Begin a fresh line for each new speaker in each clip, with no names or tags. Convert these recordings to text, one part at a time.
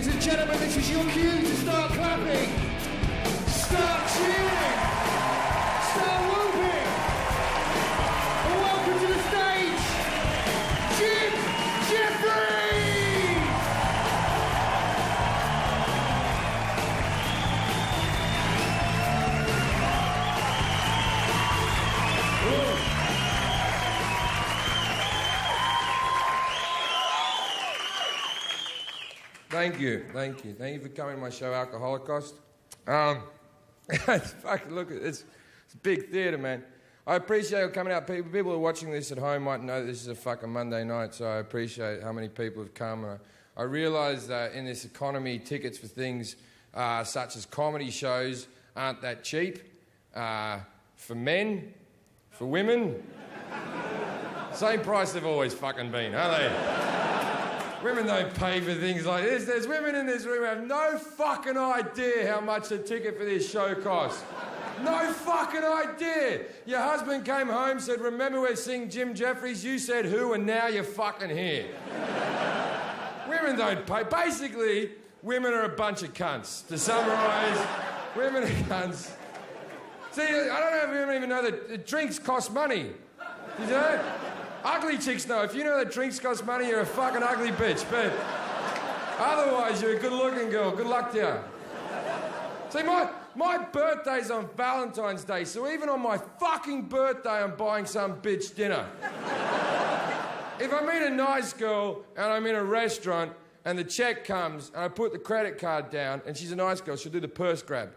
Ladies and gentlemen, this is your cue to start clapping, start cheering, start whooping. And welcome to the stage, Jefferies!
Thank you for coming to my show, Alcoholocaust. Look, it's a big theatre, man. I appreciate you coming out. People who are watching this at home might know that this is a fucking Monday night, so I appreciate how many people have come. I realise that in this economy, tickets for things such as comedy shows aren't that cheap. For men, for women, same price they've always fucking been, aren't they? Women don't pay for things like this. There's women in this room who have no fucking idea how much a ticket for this show costs. No fucking idea. Your husband came home, said, remember we're seeing Jim Jefferies? You said who, and now you're fucking here. Women don't pay. Basically, women are a bunch of cunts. To summarise, women are cunts. See, I don't know if women even know that drinks cost money. You know? Ugly chicks know. If you know that drinks cost money, you're a fucking ugly bitch. But otherwise, you're a good-looking girl. Good luck to you. See, my birthday's on Valentine's Day, so even on my fucking birthday, I'm buying some bitch dinner. If I meet a nice girl and I'm in a restaurant and the check comes and I put the credit card down and she's a nice girl, she'll do the purse grab.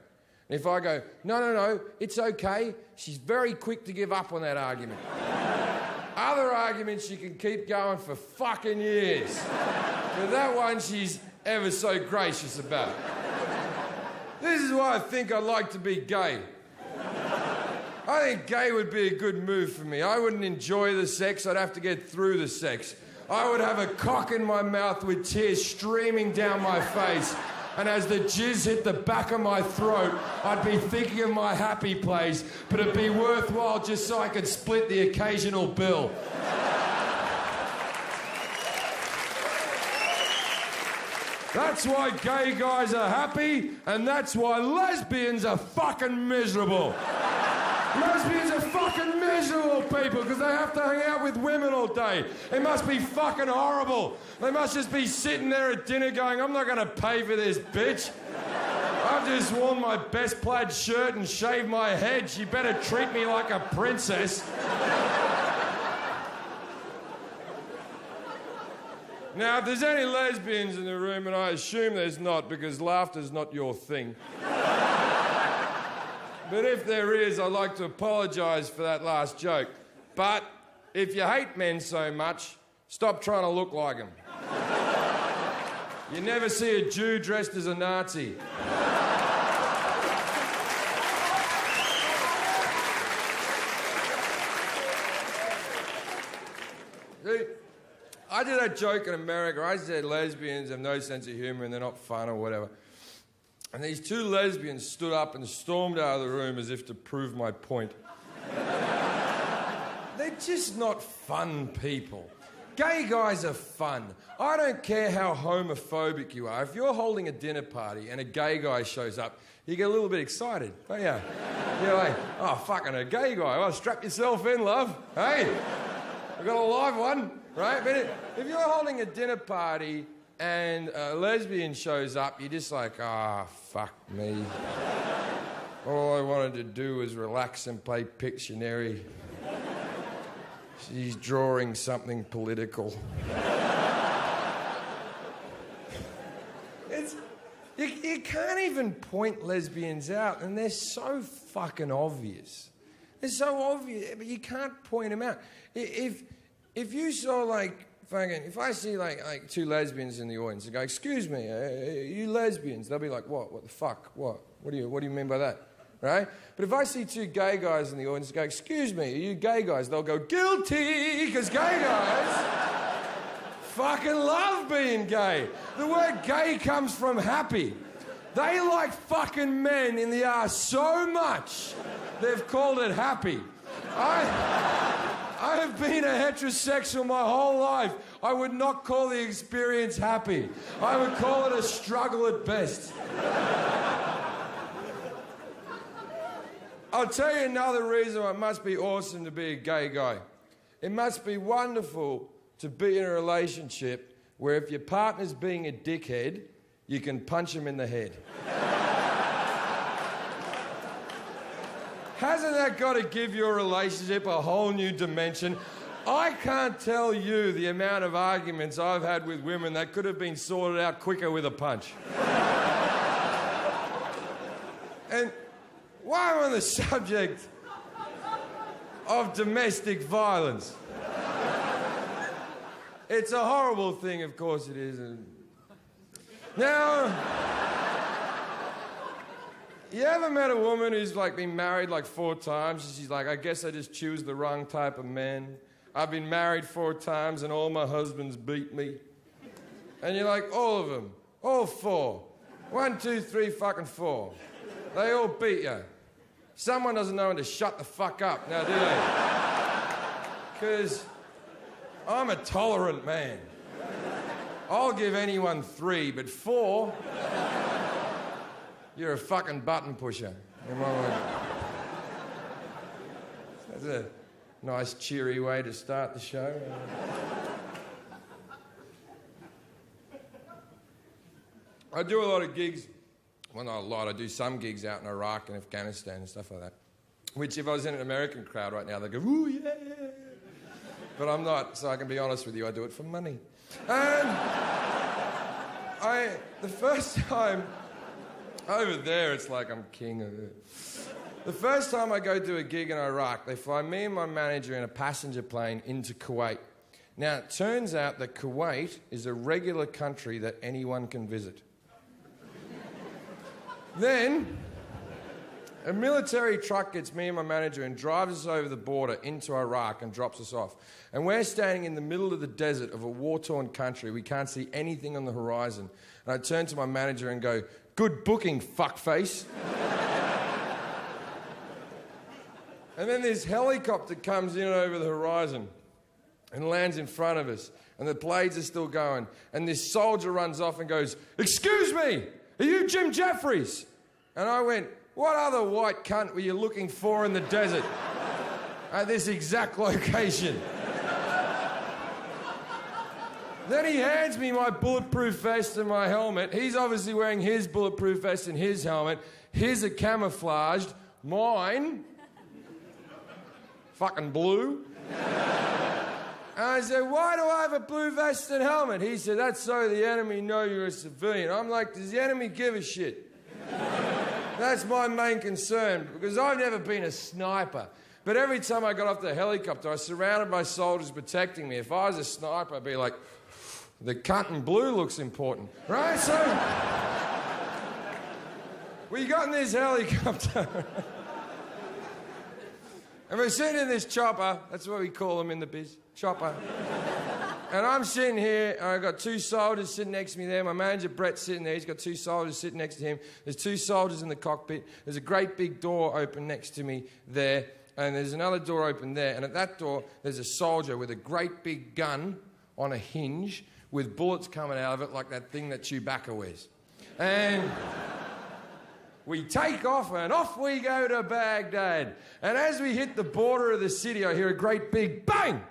And if I go, no, it's okay, she's very quick to give up on that argument. Other arguments you can keep going for fucking years. But that one she's ever so gracious about. This is why I think I'd like to be gay. I think gay would be a good move for me. I wouldn't enjoy the sex, I'd have to get through the sex. I would have a cock in my mouth with tears streaming down my face. And as the jizz hit the back of my throat, I'd be thinking of my happy place, but it'd be worthwhile just so I could split the occasional bill. That's why gay guys are happy, and that's why lesbians are fucking miserable. Lesbians are fucking miserable people because they have to hang out with women all day. It must be fucking horrible. They must just be sitting there at dinner going, I'm not going to pay for this, bitch. I've just worn my best plaid shirt and shaved my head. She better treat me like a princess. Now, if there's any lesbians in the room, and I assume there's not because laughter's not your thing. But if there is, I'd like to apologise for that last joke. But if you hate men so much, stop trying to look like them. You never see a Jew dressed as a Nazi. See, I did that joke in America. I said lesbians have no sense of humour and they're not fun or whatever. And these two lesbians stood up and stormed out of the room as if to prove my point. They're just not fun people. Gay guys are fun. I don't care how homophobic you are. If you're holding a dinner party and a gay guy shows up, you get a little bit excited, don't you? You're like, oh, fucking a gay guy. Well, strap yourself in, love. Hey, we've got a live one, right? But if you're holding a dinner party and a lesbian shows up, you're just like, ah, fuck me. All I wanted to do was relax and play Pictionary. She's drawing something political. You can't even point lesbians out, and they're so fucking obvious. They're so obvious, but you can't point them out. If you saw, like, fucking, if I see like two lesbians in the audience and go, excuse me, are you lesbians? They'll be like, what? What the fuck? What? What do you mean by that? Right? But if I see two gay guys in the audience and go, excuse me, are you gay guys? They'll go, guilty, because gay guys fucking love being gay. The word gay comes from happy. They like fucking men in the ass so much, they've called it happy. I have been a heterosexual my whole life. I would not call the experience happy. I would call it a struggle at best. I'll tell you another reason why it must be awesome to be a gay guy. It must be wonderful to be in a relationship where if your partner's being a dickhead, you can punch him in the head. Hasn't that got to give your relationship a whole new dimension? I can't tell you the amount of arguments I've had with women that could have been sorted out quicker with a punch. And while I'm on the subject of domestic violence, it's a horrible thing, of course it is. Now, you ever met a woman who's like been married like 4 times? She's like, I guess I just choose the wrong type of man. I've been married 4 times and all my husbands beat me. And you're like, all of them, all 4. 1, 2, 3, fucking 4. They all beat you. Someone doesn't know when to shut the fuck up now, do they? Because I'm a tolerant man. I'll give anyone 3, but 4... You're a fucking button pusher. That's a nice, cheery way to start the show. I do a lot of gigs. Well, not a lot. I do some gigs out in Iraq and Afghanistan and stuff like that. Which, if I was in an American crowd right now, they'd go, ooh, yeah. But I'm not, so I can be honest with you. I do it for money. And the first time... Over there, it's like I'm king of it. The first time I go do a gig in Iraq, they fly me and my manager in a passenger plane into Kuwait. Now, it turns out that Kuwait is a regular country that anyone can visit. Then, a military truck gets me and my manager and drives us over the border into Iraq and drops us off. And we're standing in the middle of the desert of a war-torn country. We can't see anything on the horizon. And I turn to my manager and go, good booking, fuckface. And then this helicopter comes in over the horizon and lands in front of us. And the blades are still going. And this soldier runs off and goes, excuse me, are you Jim Jefferies? And I went, what other white cunt were you looking for in the desert at this exact location? Then he hands me my bulletproof vest and my helmet. He's obviously wearing his bulletproof vest and his helmet. His are camouflaged. Mine, fucking blue. And I said, why do I have a blue vest and helmet? He said, that's so the enemy know you're a civilian. I'm like, does the enemy give a shit? That's my main concern, because I've never been a sniper. But every time I got off the helicopter, I was surrounded by soldiers protecting me. If I was a sniper, I'd be like, the cunt in blue looks important, right? So, we got in this helicopter. And we're sitting in this chopper. That's what we call them in the biz, chopper. And I'm sitting here, and I've got 2 soldiers sitting next to me there. My manager, Brett's sitting there. He's got 2 soldiers sitting next to him. There's 2 soldiers in the cockpit. There's a great big door open next to me there. And there's another door open there. And at that door, there's a soldier with a great big gun on a hinge with bullets coming out of it like that thing that Chewbacca wears. And we take off, and off we go to Baghdad. And as we hit the border of the city, I hear a great big bang!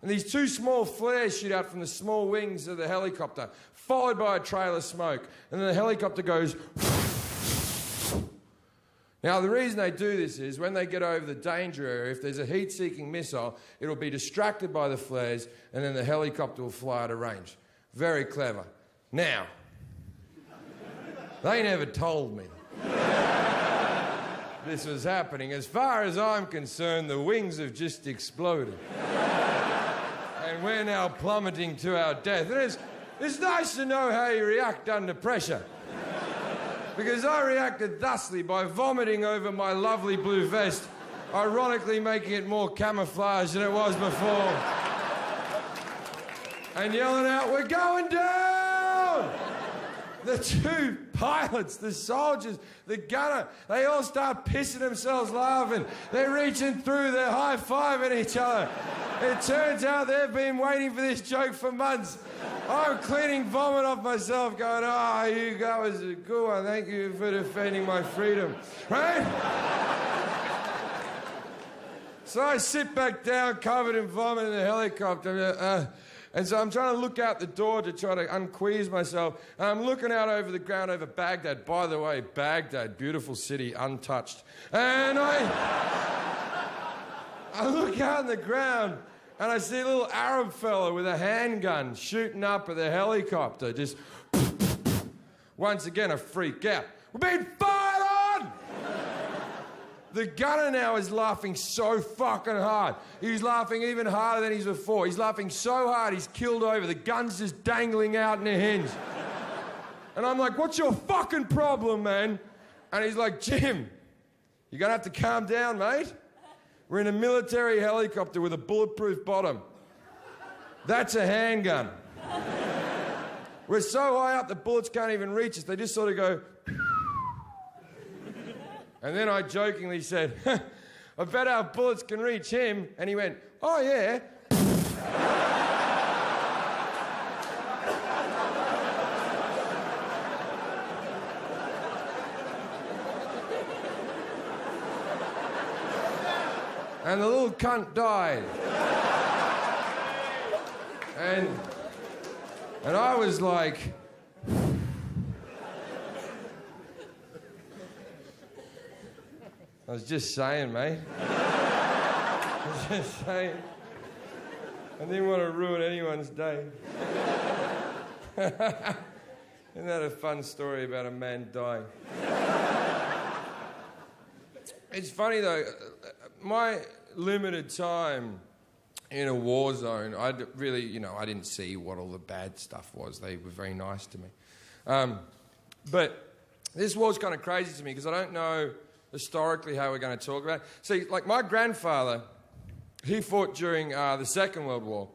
And these 2 small flares shoot out from the small wings of the helicopter, followed by a trail of smoke. And then the helicopter goes... Now, the reason they do this is when they get over the danger area, if there's a heat-seeking missile, it'll be distracted by the flares, and then the helicopter will fly at a range. Very clever. Now, they never told me this was happening. As far as I'm concerned, the wings have just exploded. And we're now plummeting to our death. And it's nice to know how you react under pressure. Because I reacted thusly by vomiting over my lovely blue vest, ironically making it more camouflage than it was before. And yelling out, we're going down! The two pilots, the soldiers, the gunner, they all start pissing themselves laughing. They're reaching through, they're high-fiving each other. It turns out they've been waiting for this joke for months. I'm cleaning vomit off myself going, you that was a good one. Thank you for defending my freedom. Right? So I sit back down covered in vomit in the helicopter. And so I'm trying to look out the door to try to unqueeze myself. And I'm looking out over the ground over Baghdad. By the way, Baghdad, beautiful city, untouched. And I look out on the ground and I see a little Arab fella with a handgun shooting up at the helicopter. Just once again, I freak out. We're being fired on! The gunner now is laughing so fucking hard. He's laughing even harder than he's before. He's laughing so hard he's killed over. The gun's just dangling out in a hinge. And I'm like, what's your fucking problem, man? And he's like, Jim, you're gonna have to calm down, mate. We're in a military helicopter with a bulletproof bottom. That's a handgun. We're so high up the bullets can't even reach us. They just sort of go... And then I jokingly said, I bet our bullets can reach him. And he went, oh, yeah. And the little cunt died. And I was like... I was just saying, mate. I was just saying. I didn't want to ruin anyone's day. Isn't that a fun story about a man dying? It's funny, though. My limited time in a war zone, I didn't see what all the bad stuff was. They were very nice to me. But this war's kind of crazy to me because I don't know... historically how we're going to talk about it. See, like my grandfather, he fought during the Second World War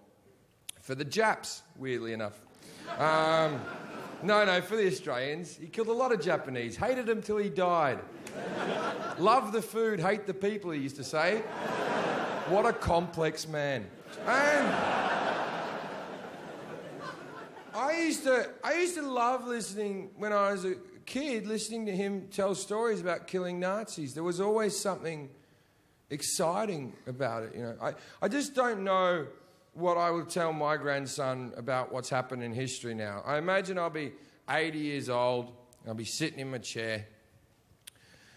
for the Japs, weirdly enough. No, for the Australians. He killed a lot of Japanese, hated them till he died. Love the food, hate the people, he used to say. What a complex man. And I used to love listening when I was a kid, listening to him tell stories about killing Nazis. There was always something exciting about it, you know. I just don't know what I will tell my grandson about what's happened in history now. I imagine I'll be 80 years old, I'll be sitting in my chair,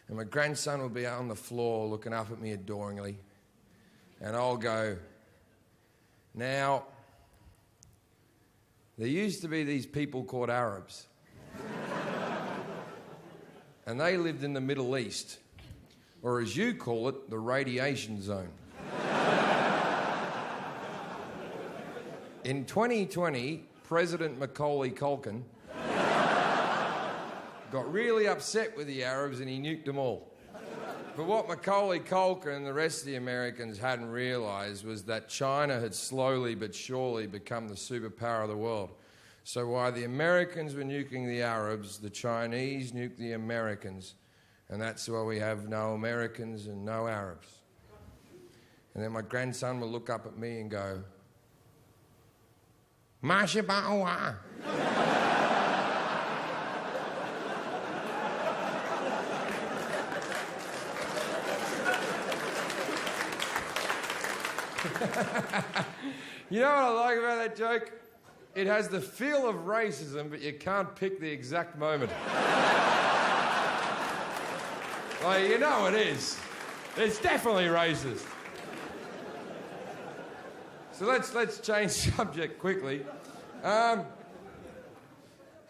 and my grandson will be out on the floor looking up at me adoringly, and I'll go, now, there used to be these people called Arabs. And they lived in the Middle East, or as you call it, the radiation zone. In 2020, President Macaulay Culkin got really upset with the Arabs and he nuked them all. But what Macaulay Culkin and the rest of the Americans hadn't realised was that China had slowly but surely become the superpower of the world. So while the Americans were nuking the Arabs, the Chinese nuked the Americans. And that's why we have no Americans and no Arabs. And then my grandson will look up at me and go, Masha Ba'wa. You know what I like about that joke? It has the feel of racism, but you can't pick the exact moment. Like, you know it is. It's definitely racist. So let's change subject quickly. How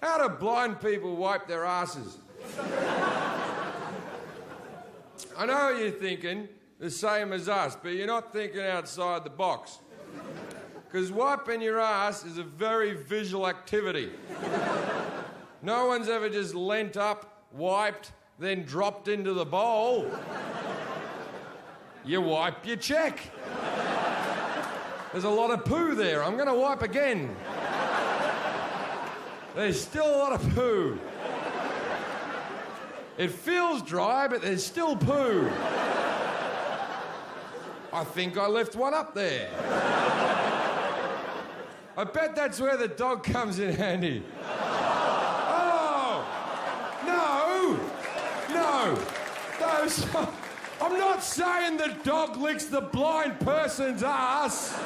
do blind people wipe their asses? I know what you're thinking, the same as us, but you're not thinking outside the box. Because wiping your ass is a very visual activity. No one's ever just leant up, wiped, then dropped into the bowl. You wipe, you check. There's a lot of poo there. I'm going to wipe again. There's still a lot of poo. It feels dry, but there's still poo. I think I left one up there. I bet that's where the dog comes in handy. Oh! No! I'm not saying the dog licks the blind person's ass.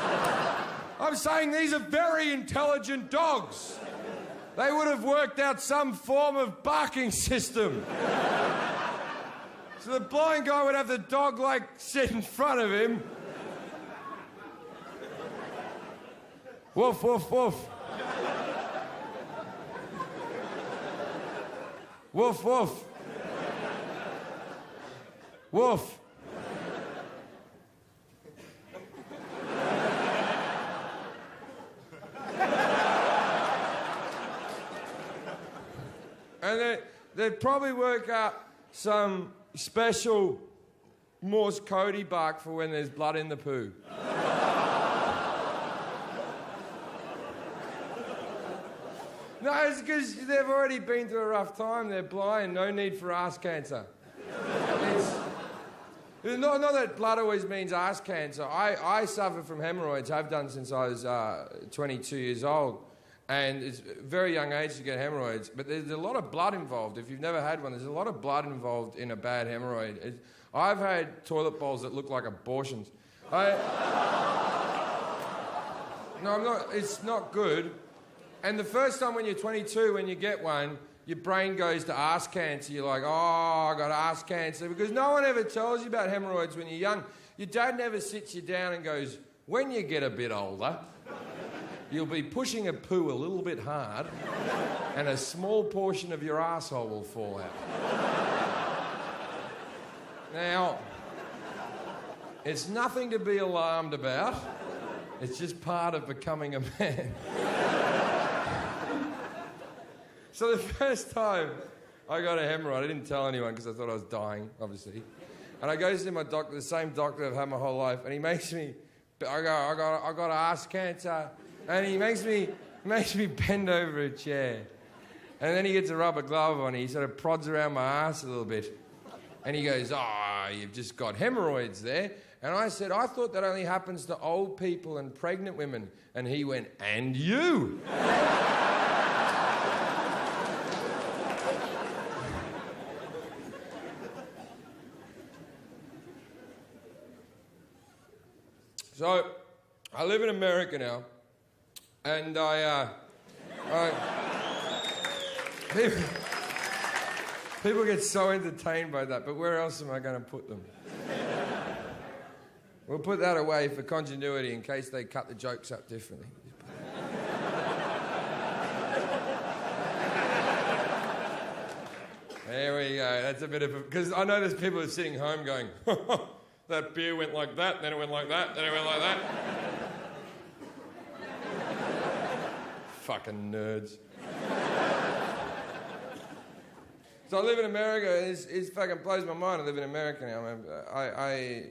I'm saying these are very intelligent dogs. They would have worked out some form of barking system. So the blind guy would have the dog, like, sit in front of him. Woof, woof, woof. Woof, woof. Woof. And they'd probably work out some special Morse code bark for when there's blood in the poo. No, it's because they've already been through a rough time. They're blind, no need for ass cancer. Not that blood always means ass cancer. I suffer from hemorrhoids, have done since I was 22 years old. And it's a very young age to get hemorrhoids. But there's a lot of blood involved. If you've never had one, there's a lot of blood involved in a bad hemorrhoid. I've had toilet bowls that look like abortions. No, I'm not. It's not good. And the first time when you're 22, when you get one, your brain goes to ass cancer. You're like, oh, I got ass cancer. Because no one ever tells you about hemorrhoids when you're young. Your dad never sits you down and goes, when you get a bit older, you'll be pushing a poo a little bit hard and a small portion of your asshole will fall out. Now, it's nothing to be alarmed about. It's just part of becoming a man. So the first time I got a hemorrhoid, I didn't tell anyone because I thought I was dying, obviously. And I go to see my doctor, the same doctor I've had my whole life, and he makes me, I got ass cancer, and he makes me bend over a chair. And then he gets a rubber glove on, he sort of prods around my ass a little bit. And he goes, you've just got hemorrhoids there. And I said, I thought that only happens to old people and pregnant women. And he went, and you? So, I live in America now, and people get so entertained by that, but where else am I going to put them? We'll put that away for continuity in case they cut the jokes up differently. There we go, that's a bit of a... Because I know there's people who are sitting home going, that beer went like that, then it went like that, then it went like that. Fucking nerds. So I live in America, and it fucking blows my mind. I live in America now. I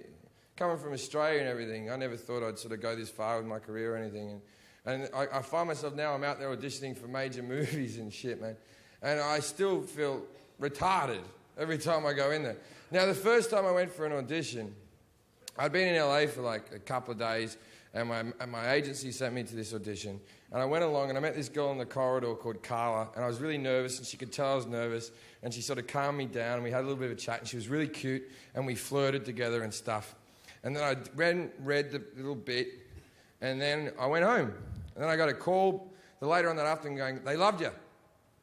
coming from Australia and everything, I never thought I'd sort of go this far with my career or anything. And I find myself now, I'm out there auditioning for major movies and shit, man. And I still feel retarded every time I go in there. Now, the first time I went for an audition, I'd been in LA for like a couple of days, and my agency sent me to this audition. And I went along, and I met this girl in the corridor called Carla, and I was really nervous, and she could tell I was nervous, and she sort of calmed me down, and we had a little bit of a chat, and she was really cute, and we flirted together and stuff. And then I read the little bit, and then I went home. And then I got a call later on that afternoon going, they loved you.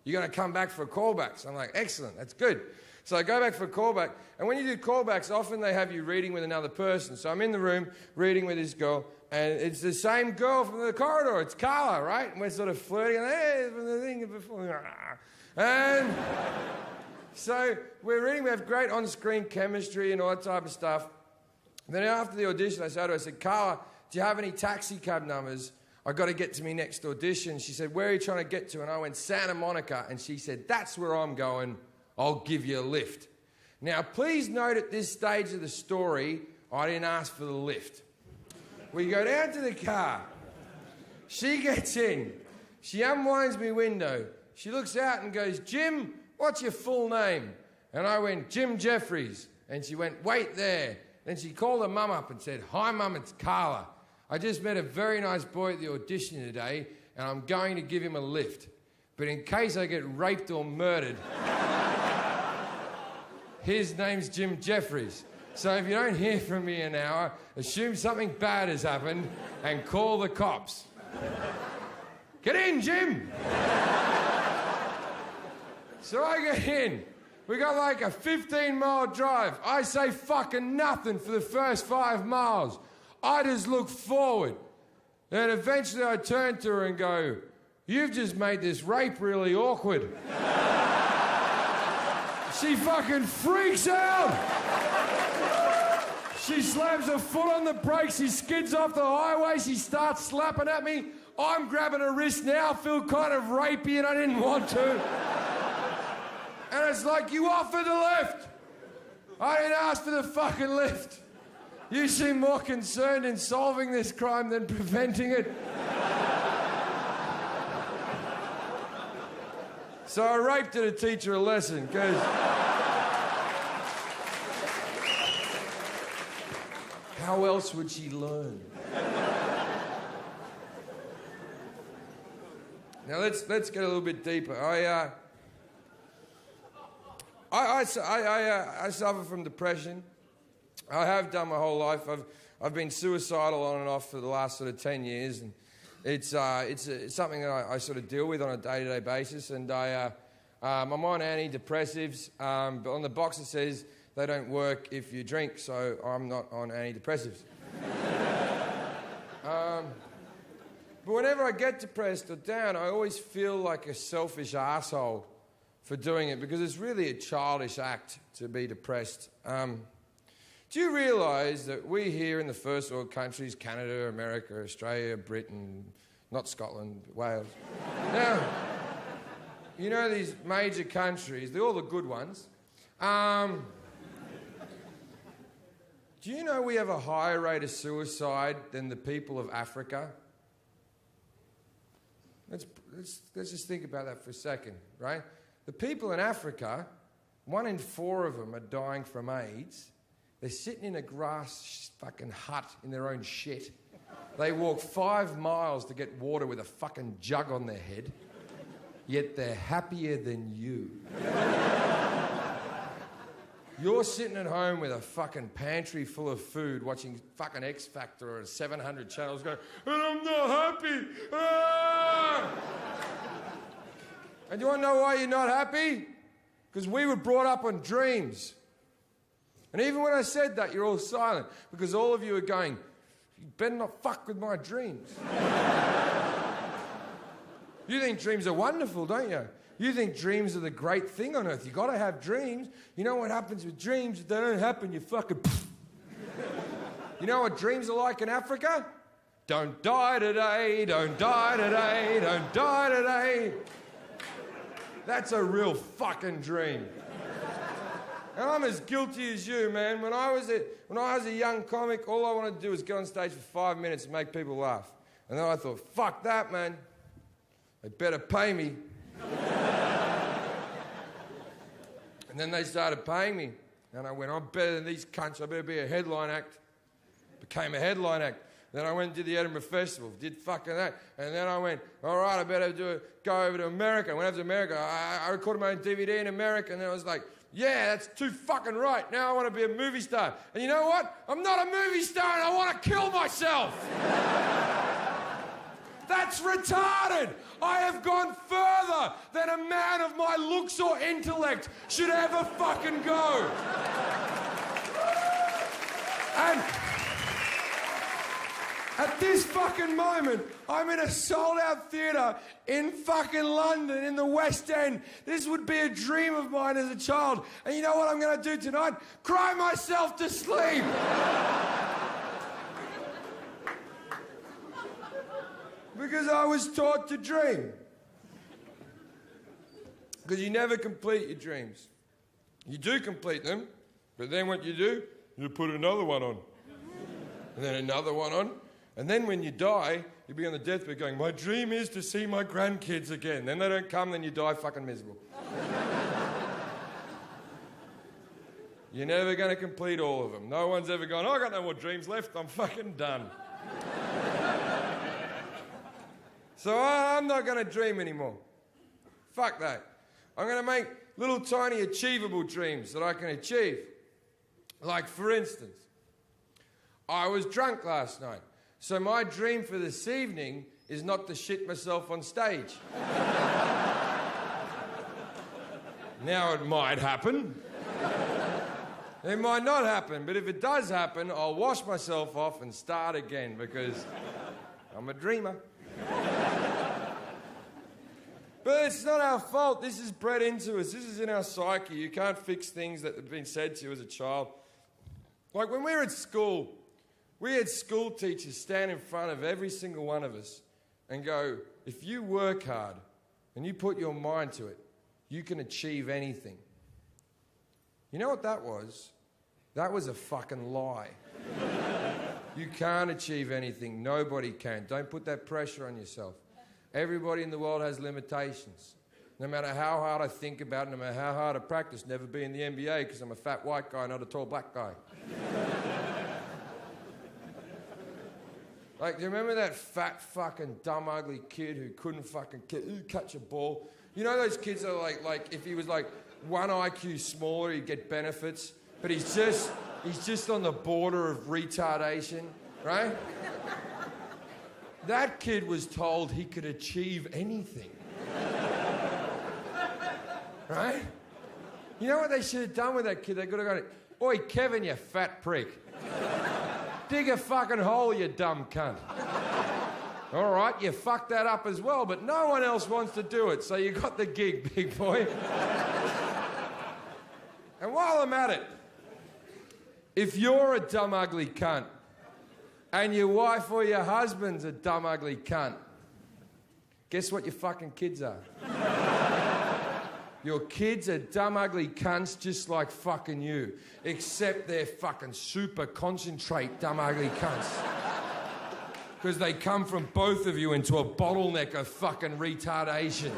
You're going to come back for a callback. So I'm like, excellent, that's good. So I go back for a callback, and when you do callbacks, often they have you reading with another person. So I'm in the room reading with this girl, and it's the same girl from the corridor. It's Carla, right? And we're sort of flirting, and hey, from the thing before. And so we're reading, we have great on-screen chemistry and all that type of stuff. Then after the audition, I said to her, I said, Carla, do you have any taxi cab numbers? I've got to get to me next audition. She said, where are you trying to get to? And I went, Santa Monica. And she said, that's where I'm going. I'll give you a lift. Now, please note at this stage of the story, I didn't ask for the lift. We go down to the car. She gets in. She unwinds my window, She looks out and goes, Jim, what's your full name? And I went, Jim Jefferies. And she went, wait there. Then she called her mum up and said, hi, Mum, it's Carla. I just met a very nice boy at the audition today, and I'm going to give him a lift. But in case I get raped or murdered, his name's Jim Jefferies. So if you don't hear from me in an hour, assume something bad has happened and call the cops. Get in, Jim! So I get in. We got like a 15-mile drive. I say fucking nothing for the first 5 miles. I just look forward. Then eventually I turn to her and go, you've just made this rape really awkward. She fucking freaks out. She slams her foot on the brakes. She skids off the highway. She starts slapping at me. I'm grabbing her wrist now. Feel kind of rapey and I didn't want to. And it's like, you offered the lift. I didn't ask for the fucking lift. You seem more concerned in solving this crime than preventing it. So I raped her to teach her a lesson, because how else would she learn? Now let's get a little bit deeper. I suffer from depression. I have done my whole life. I've been suicidal on and off for the last sort of 10 years, and it's something that I sort of deal with on a day-to-day basis. And I'm on antidepressives, but on the box it says they don't work if you drink, so I'm not on antidepressives. But whenever I get depressed or down, I always feel like a selfish asshole for doing it, because it's really a childish act to be depressed. Do you realise that we here in the first world countries, Canada, America, Australia, Britain, not Scotland, Wales. Now, you know these major countries, they're all the good ones. Do you know we have a higher rate of suicide than the people of Africa? Let's just think about that for a second, right? The people in Africa, 1 in 4 of them are dying from AIDS. They're sitting in a grass fucking hut in their own shit. They walk 5 miles to get water with a fucking jug on their head, yet they're happier than you. You're sitting at home with a fucking pantry full of food, watching fucking X Factor or 700 channels going, and I'm not happy. Ah! And you want to know why you're not happy? Because we were brought up on dreams. And even when I said that, you're all silent, because all of you are going, you better not fuck with my dreams. You think dreams are wonderful, don't you? You think dreams are the great thing on earth. You've got to have dreams. You know what happens with dreams? If they don't happen, you fucking... You know what dreams are like in Africa? Don't die today, don't die today, don't die today. That's a real fucking dream. And I'm as guilty as you, man. When I was a young comic, all I wanted to do was get on stage for 5 minutes and make people laugh. And then I thought, fuck that, man. They better pay me. And then they started paying me. And I went, I'm better than these cunts. I better be a headline act. Became a headline act. Then I went and did the Edinburgh Festival, did fucking that. And then I went, all right, I better go over to America. I went over to America. I recorded my own DVD in America. And then I was like, yeah, that's too fucking right. Now I want to be a movie star. And you know what? I'm not a movie star and I want to kill myself. That's retarded. I have gone further than a man of my looks or intellect should ever fucking go. And at this fucking moment, I'm in a sold-out theatre in fucking London, in the West End. This would be a dream of mine as a child. And you know what I'm going to do tonight? Cry myself to sleep. Because I was taught to dream. Because you never complete your dreams. You do complete them, but then what you do, you put another one on. And then another one on. And then when you die, you'll be on the deathbed going, my dream is to see my grandkids again. Then they don't come, then you die fucking miserable. You're never going to complete all of them. No one's ever gone, oh, I got no more dreams left, I'm fucking done. So I'm not going to dream anymore. Fuck that. I'm going to make little tiny achievable dreams that I can achieve. Like, for instance, I was drunk last night. So my dream for this evening is not to shit myself on stage. Now it might happen. It might not happen, but if it does happen, I'll wash myself off and start again because I'm a dreamer. But it's not our fault. This is bred into us. This is in our psyche. You can't fix things that have been said to you as a child. Like when we were at school, we had school teachers stand in front of every single one of us and go, if you work hard and you put your mind to it, you can achieve anything. You know what that was? That was a fucking lie. You can't achieve anything. Nobody can. Don't put that pressure on yourself. Everybody in the world has limitations. No matter how hard I think about it, no matter how hard I practice, never be in the NBA because I'm a fat white guy, not a tall black guy. Like, do you remember that fat fucking dumb ugly kid who couldn't fucking catch a ball? You know those kids that are like if he was like 1 IQ smaller, he'd get benefits, but he's just on the border of retardation, right? That kid was told he could achieve anything. Right? You know what they should have done with that kid? They could have gone, oi, Kevin, you fat prick. Dig a fucking hole, you dumb cunt. All right, you fucked that up as well, but no one else wants to do it, so you got the gig, big boy. And while I'm at it, if you're a dumb, ugly cunt, and your wife or your husband's a dumb, ugly cunt, guess what your fucking kids are? Your kids are dumb, ugly cunts just like fucking you. Except they're fucking super concentrate dumb, ugly cunts. Because they come from both of you into a bottleneck of fucking retardation.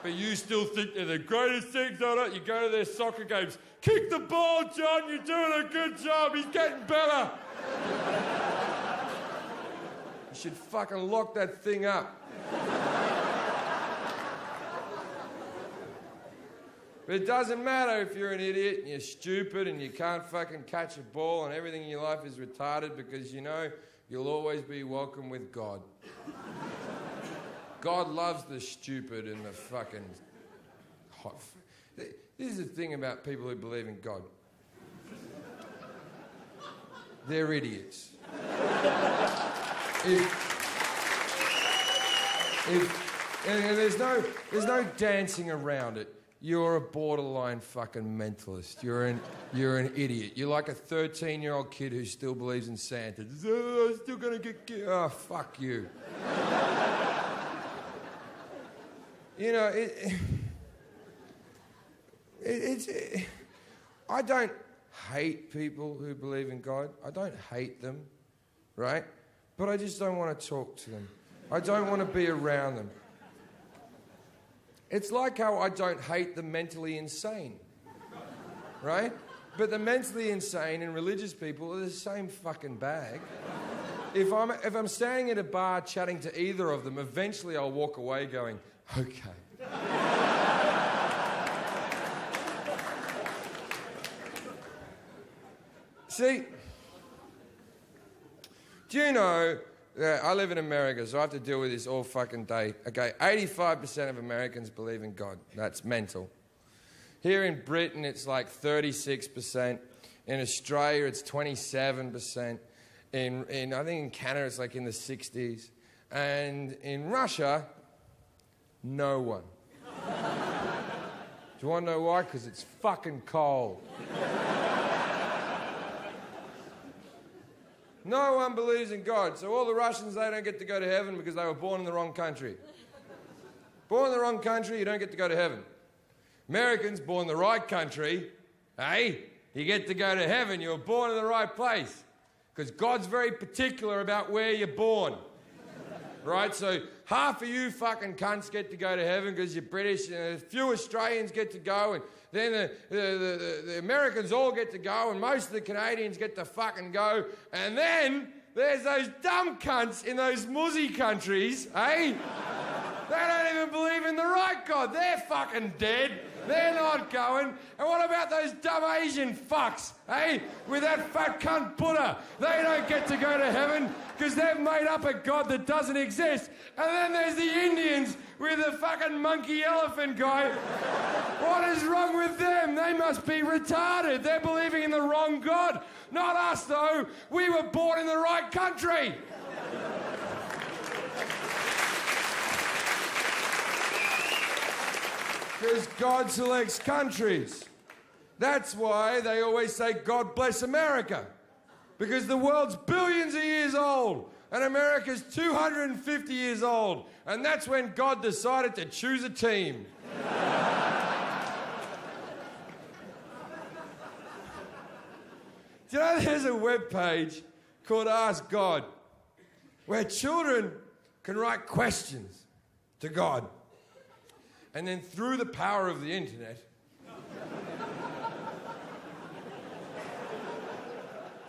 But you still think they're the greatest things on it. You go to their soccer games. Kick the ball, John. You're doing a good job. He's getting better. You should fucking lock that thing up. But it doesn't matter if you're an idiot and you're stupid and you can't fucking catch a ball and everything in your life is retarded because you know you'll always be welcome with God. God loves the stupid and the fucking hot. This is the thing about people who believe in God. They're idiots. And there's no dancing around it. You're a borderline fucking mentalist. You're an idiot. You're like a 13-year-old kid who still believes in Santa. Oh, I'm still gonna get killed. Oh, fuck you. You know, I don't hate people who believe in God. I don't hate them, right? But I just don't want to talk to them. I don't want to be around them. It's like how I don't hate the mentally insane, right? But the mentally insane and religious people are the same fucking bag. If I'm standing at a bar chatting to either of them, eventually I'll walk away going, okay. See, do you know, I live in America, so I have to deal with this all fucking day. Okay, 85% of Americans believe in God. That's mental. Here in Britain, it's like 36%. In Australia, it's 27%. I think in Canada, it's like in the 60s. And in Russia, no one. Do you want to know why? Because it's fucking cold. No one believes in God. So all the Russians, they don't get to go to heaven because they were born in the wrong country. Born in the wrong country, you don't get to go to heaven. Americans, born in the right country, hey, you get to go to heaven. You were born in the right place. because God's very particular about where you're born. Right? So half of you fucking cunts get to go to heaven because you're British, and a few Australians get to go, and then the Americans all get to go, and most of the Canadians get to fucking go, and then there's those dumb cunts in those muzzy countries, eh? They don't even believe in the right God. They're fucking dead. They're not going. And what about those dumb Asian fucks, eh? With that fat cunt Buddha. They don't get to go to heaven because they've made up a God that doesn't exist. And then there's the Indians with the fucking monkey elephant guy. What is wrong with them? They must be retarded. They're believing in the wrong God. Not us, though. We were born in the right country. Because God selects countries. That's why they always say, God bless America. Because the world's billions of years old, and America's 250 years old. And that's when God decided to choose a team. Do you know there's a webpage called Ask God, where children can write questions to God. And then through the power of the internet,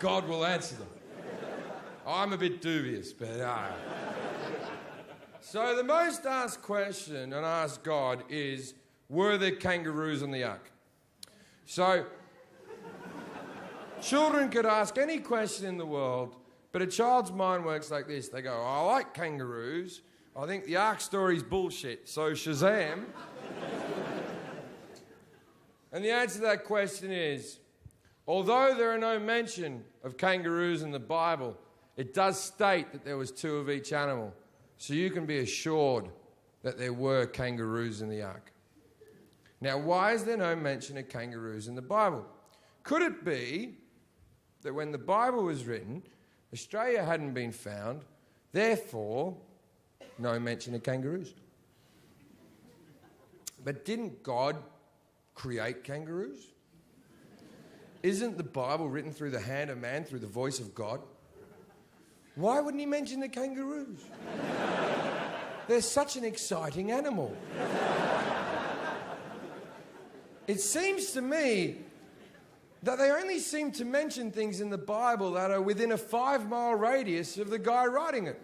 God will answer them. I'm a bit dubious, but So the most asked question on Ask God is, were there kangaroos on the ark? So children could ask any question in the world, but a child's mind works like this. They go, I like kangaroos. I think the Ark story's bullshit, so Shazam. And the answer to that question is, although there are no mention of kangaroos in the Bible, it does state that there was 2 of each animal. So you can be assured that there were kangaroos in the Ark. Now, why is there no mention of kangaroos in the Bible? Could it be that when the Bible was written, Australia hadn't been found, therefore no mention of kangaroos? But didn't God create kangaroos? Isn't the Bible written through the hand of man, through the voice of God? Why wouldn't he mention the kangaroos? They're such an exciting animal. It seems to me that they only seem to mention things in the Bible that are within a 5-mile radius of the guy writing it.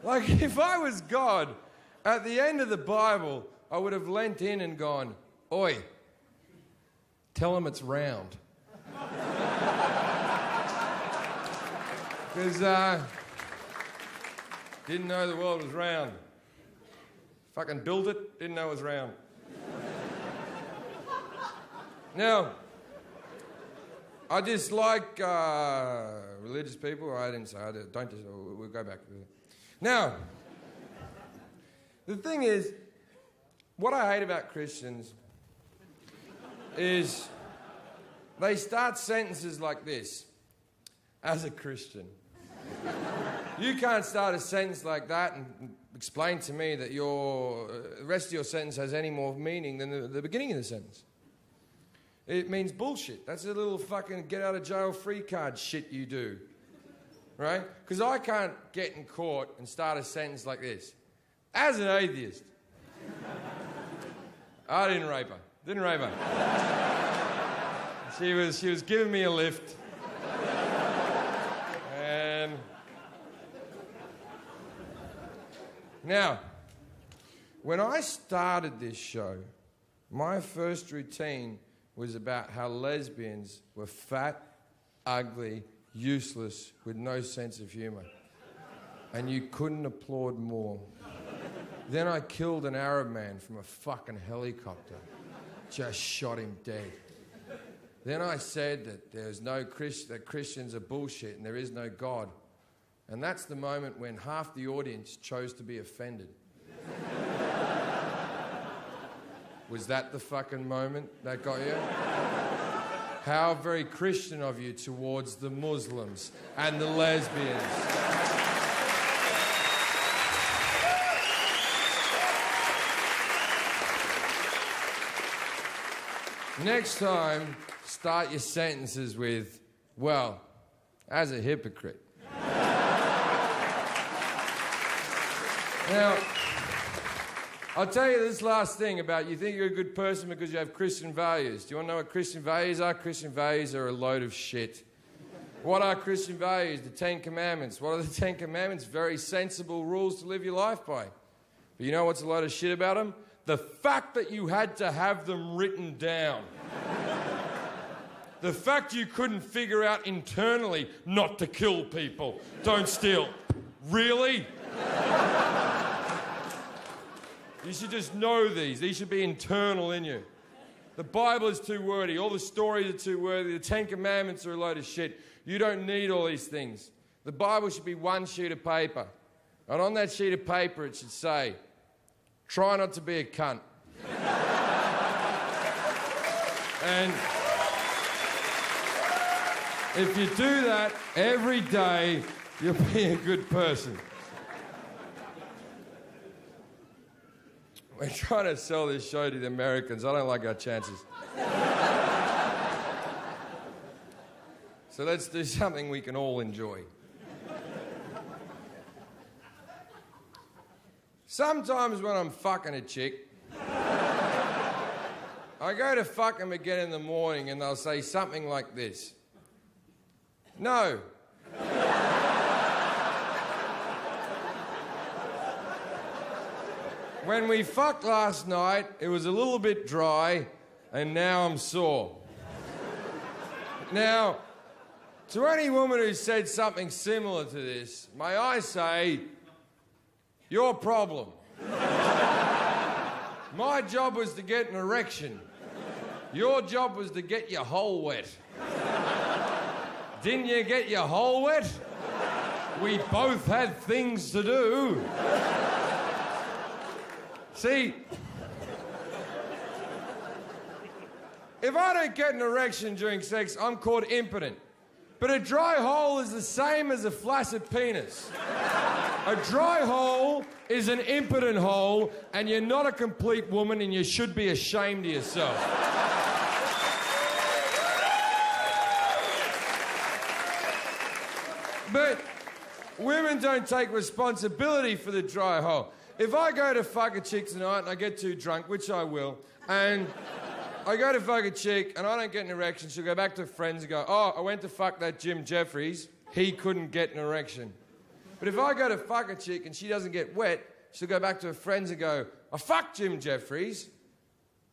Like, if I was God, at the end of the Bible, I would have leant in and gone, oi, tell him it's round. Because, didn't know the world was round. Fucking built it, didn't know it was round. Now, I dislike religious people. I didn't say I did. Don't. We'll go back to it. Now, the thing is, what I hate about Christians is they start sentences like this. As a Christian. You can't start a sentence like that and explain to me that the rest of your sentence has any more meaning than the beginning of the sentence. It means bullshit. That's a little fucking get-out-of-jail-free card shit you do. Right? Because I can't get in court and start a sentence like this. As an atheist. I didn't rape her. Didn't rape her. She was giving me a lift. And now, when I started this show, my first routine was about how lesbians were fat, ugly, useless, with no sense of humour. And you couldn't applaud more. Then I killed an Arab man from a fucking helicopter. Just shot him dead. Then I said that there's no that Christians are bullshit and there is no God. And that's the moment when half the audience chose to be offended. Was that the fucking moment that got you? How very Christian of you towards the Muslims and the lesbians. Next time, start your sentences with, well, as a hypocrite. Now, I'll tell you this last thing about you think you're a good person because you have Christian values. Do you want to know what Christian values are? Christian values are a load of shit. What are Christian values? The 10 Commandments. What are the 10 Commandments? Very sensible rules to live your life by. But you know what's a load of shit about them? The fact that you had to have them written down. The fact you couldn't figure out internally not to kill people. Don't steal. Really? You should just know these. These should be internal in you. The Bible is too wordy. All the stories are too wordy. The 10 Commandments are a load of shit. You don't need all these things. The Bible should be one sheet of paper. And on that sheet of paper it should say, try not to be a cunt. And if you do that every day, you'll be a good person. We're trying to sell this show to the Americans. I don't like our chances. So let's do something we can all enjoy. Sometimes when I'm fucking a chick, I go to fuck them again in the morning and they'll say something like this. No. When we fucked last night, it was a little bit dry, and now I'm sore. Now, to any woman who said something similar to this, may I say, your problem. My job was to get an erection. Your job was to get your hole wet. Didn't you get your hole wet? We both had things to do. See, if I don't get an erection during sex, I'm called impotent. But a dry hole is the same as a flaccid penis. A dry hole is an impotent hole, and you're not a complete woman, and you should be ashamed of yourself. But women don't take responsibility for the dry hole. If I go to fuck a chick tonight and I get too drunk, which I will, and I go to fuck a chick and I don't get an erection, she'll go back to friends and go, oh, I went to fuck that Jim Jefferies, he couldn't get an erection. But if I go to fuck a chick and she doesn't get wet, she'll go back to her friends and go, I fucked Jim Jefferies,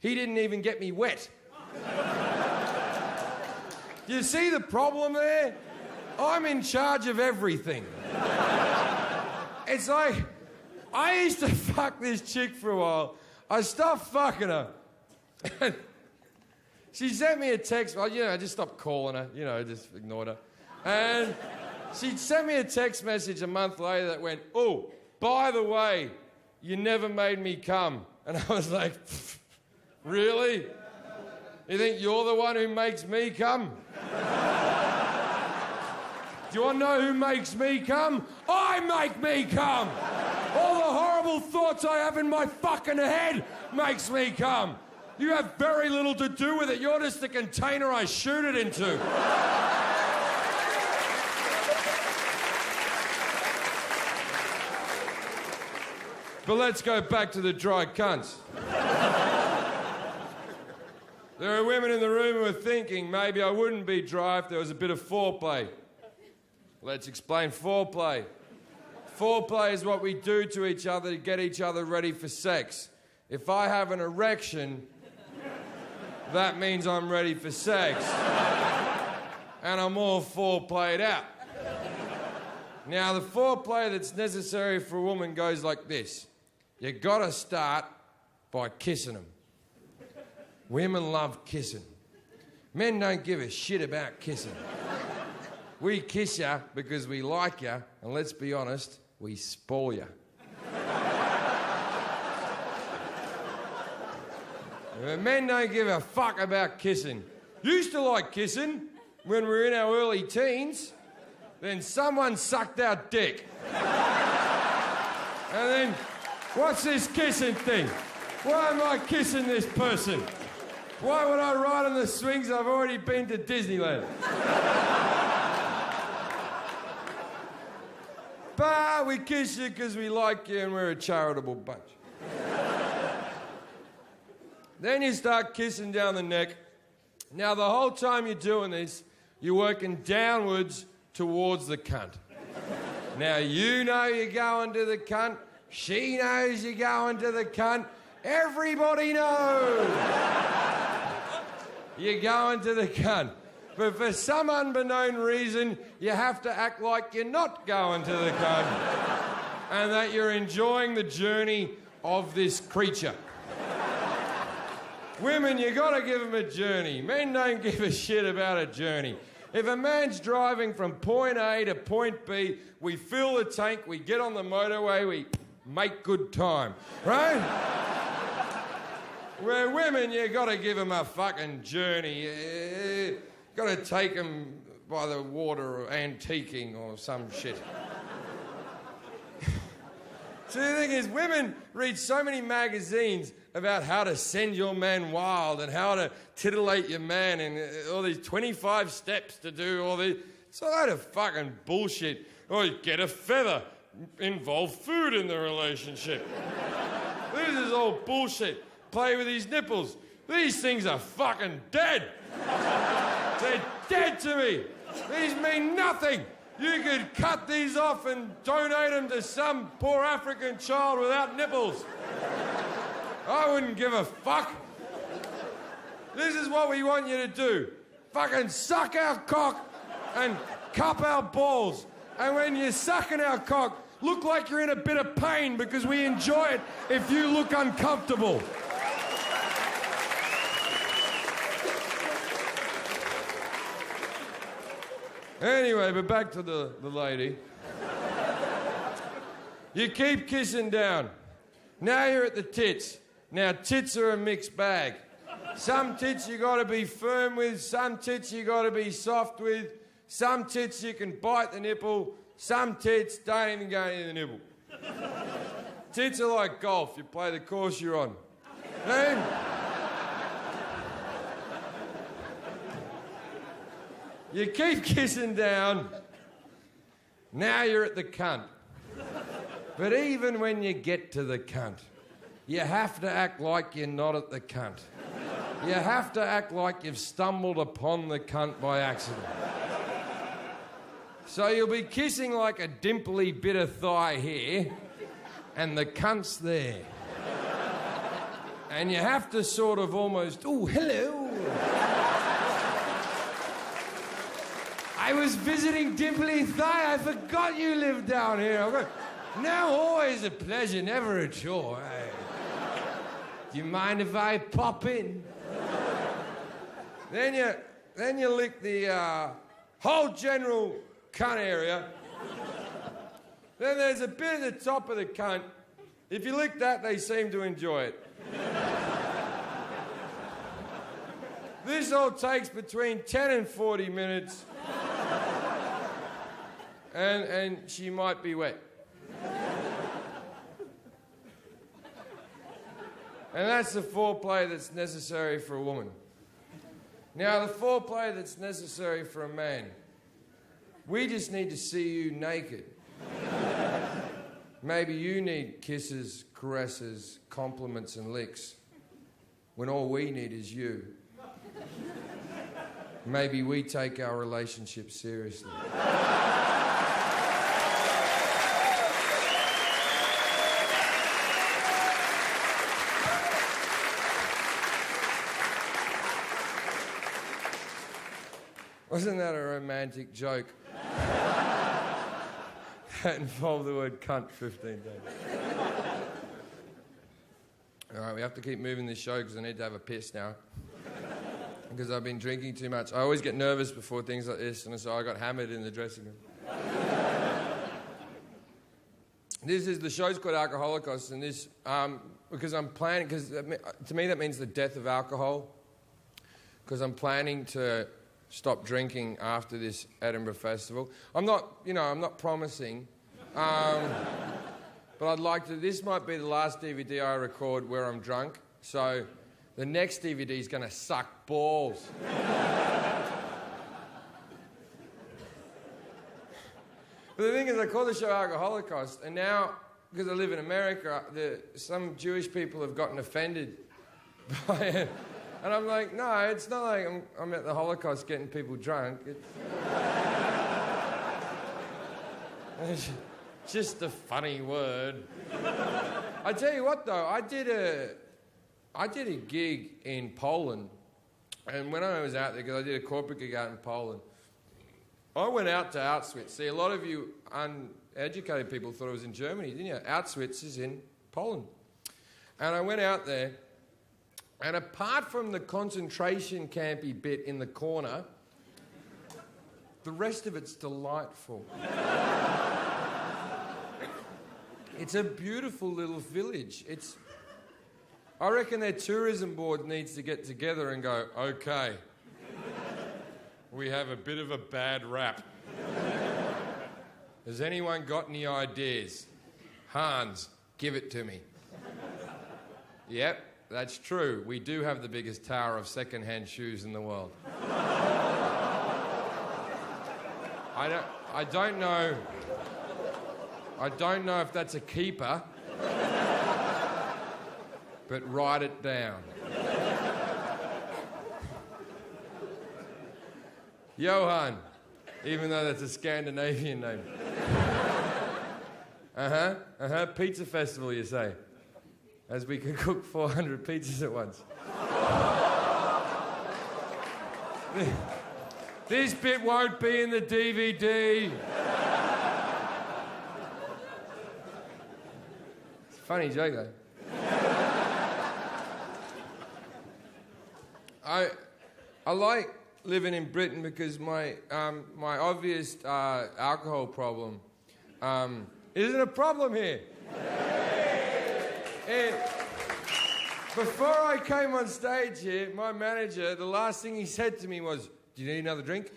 he didn't even get me wet. Do you see the problem there? I'm in charge of everything. It's like, I used to fuck this chick for a while. I stopped fucking her. She sent me a text. Well, I just stopped calling her. Just ignored her. And she sent me a text message a month later that went, oh, by the way, you never made me come. And I was like, really? You think you're the one who makes me come? Do you want to know who makes me come? I make me come! All the horrible thoughts I have in my fucking head makes me come. You have very little to do with it. You're just the container I shoot it into. But let's go back to the dry cunts. There are women in the room who are thinking, maybe I wouldn't be dry if there was a bit of foreplay. Let's explain foreplay. Foreplay is what we do to each other to get each other ready for sex. If I have an erection, that means I'm ready for sex. And I'm all foreplayed out. Now, the foreplay that's necessary for a woman goes like this. You gotta start by kissing them. Women love kissing. Men don't give a shit about kissing. We kiss ya because we like ya, and let's be honest, we spoil ya. Men don't give a fuck about kissing. Used to like kissing when we were in our early teens. Then someone sucked our dick. And then, what's this kissing thing? Why am I kissing this person? Why would I ride on the swings? I've already been to Disneyland. But we kiss you because we like you and we're a charitable bunch. Then you start kissing down the neck. Now, the whole time you're doing this, you're working downwards towards the cunt. Now, you know you're going to the cunt. She knows you're going to the cunt. Everybody knows you're going to the cunt. But for some unbeknown reason, you have to act like you're not going to the cunt and that you're enjoying the journey of this creature. Women, you got to give them a journey. Men don't give a shit about a journey. If a man's driving from point A to point B, we fill the tank, we get on the motorway, we make good time, right? Where women, you got to give them a fucking journey. You got to take them by the water or antiquing or some shit. So the thing is, women read so many magazines about how to send your man wild and how to titillate your man and all these 25 steps to do all this. It's a load of fucking bullshit. Or you get a feather, involve food in the relationship. This is all bullshit. Play with his nipples. These things are fucking dead. They're dead to me. These mean nothing. You could cut these off and donate them to some poor African child without nipples. I wouldn't give a fuck. This is what we want you to do. Fucking suck our cock and cup our balls. And when you're sucking our cock, look like you're in a bit of pain because we enjoy it if you look uncomfortable. Anyway, but back to the lady. You keep kissing down. Now you're at the tits. Now, tits are a mixed bag. Some tits you got to be firm with, some tits you got to be soft with, some tits you can bite the nipple, some tits don't even go into the nipple. Tits are like golf. You play the course you're on. Then, you keep kissing down. Now you're at the cunt. But even when you get to the cunt, you have to act like you're not at the cunt. You have to act like you've stumbled upon the cunt by accident. So you'll be kissing like a dimply bit of thigh here, and the cunt's there. And you have to sort of almost, oh, hello. I was visiting Dimply Thigh. I forgot you lived down here. No, always a pleasure, never a chore. Do you mind if I pop in? Then you lick the whole general cunt area. Then there's a bit at the top of the cunt. If you lick that, they seem to enjoy it. This all takes between 10 and 40 minutes. And she might be wet. And that's the foreplay that's necessary for a woman. Now, the foreplay that's necessary for a man, we just need to see you naked. Maybe you need kisses, caresses, compliments and licks, when all we need is you. Maybe we take our relationship seriously. Wasn't that a romantic joke? That involved the word cunt 15 days. All right, we have to keep moving this show because I need to have a piss now. Because I've been drinking too much. I always get nervous before things like this, and so I got hammered in the dressing room. The show's called Alcoholocaust, and this, because I'm planning, because to me that means the death of alcohol, because I'm planning to stop drinking after this Edinburgh Festival. I'm not promising, but I'd like to. This might be the last DVD I record where I'm drunk. So The next DVD is going to suck balls. But the thing is, I call the show Alcoholocaust, and now, because I live in America, some Jewish people have gotten offended by it. And I'm like, no, it's not like I'm at the Holocaust getting people drunk. It's just a funny word. I tell you what, though, I did a gig in Poland, and when I was out there, because I did a corporate gig out in Poland, I went out to Auschwitz. See, a lot of you uneducated people thought it was in Germany, didn't you? Auschwitz is in Poland. And I went out there, and apart from the concentration campy bit in the corner, the rest of it's delightful. It's a beautiful little village. I reckon their tourism board needs to get together and go, okay, we have a bit of a bad rap. Has anyone got any ideas? Hans, give it to me. Yep, that's true. We do have the biggest tower of second-hand shoes in the world. I don't know if that's a keeper, but write it down. Johan, even though that's a Scandinavian name. Pizza festival, you say? As we could cook 400 pizzas at once. This bit won't be in the DVD. It's a funny joke, though. I like living in Britain because my obvious alcohol problem isn't a problem here. And before I came on stage here, my manager, the last thing he said to me was, "Do you need another drink?"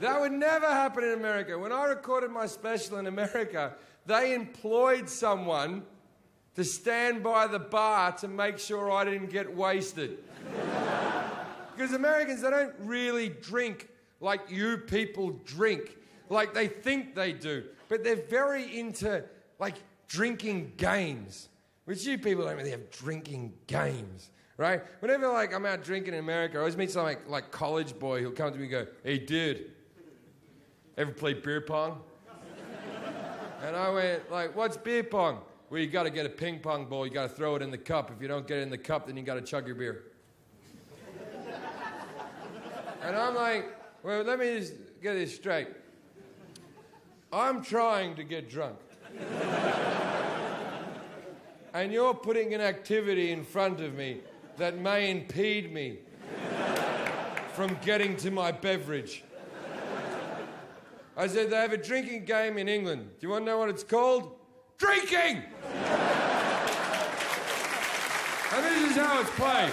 That would never happen in America. When I recorded my special in America, they employed someone to stand by the bar to make sure I didn't get wasted. Because Americans, they don't really drink like you people drink, like they think they do. But they're very into, like, drinking games, which you people don't really have drinking games, right? Whenever, like, I'm out drinking in America, I always meet some, like college boy who'll come to me and go, "Hey, dude, ever play beer pong?" And I went, like, "What's beer pong?" "Well, you got to get a ping pong ball, you got to throw it in the cup. If you don't get it in the cup, then you got to chug your beer." And I'm like, well, let me just get this straight. I'm trying to get drunk. And you're putting an activity in front of me that may impede me from getting to my beverage. I said, they have a drinking game in England. Do you want to know what it's called? Drinking! And this is how it's played.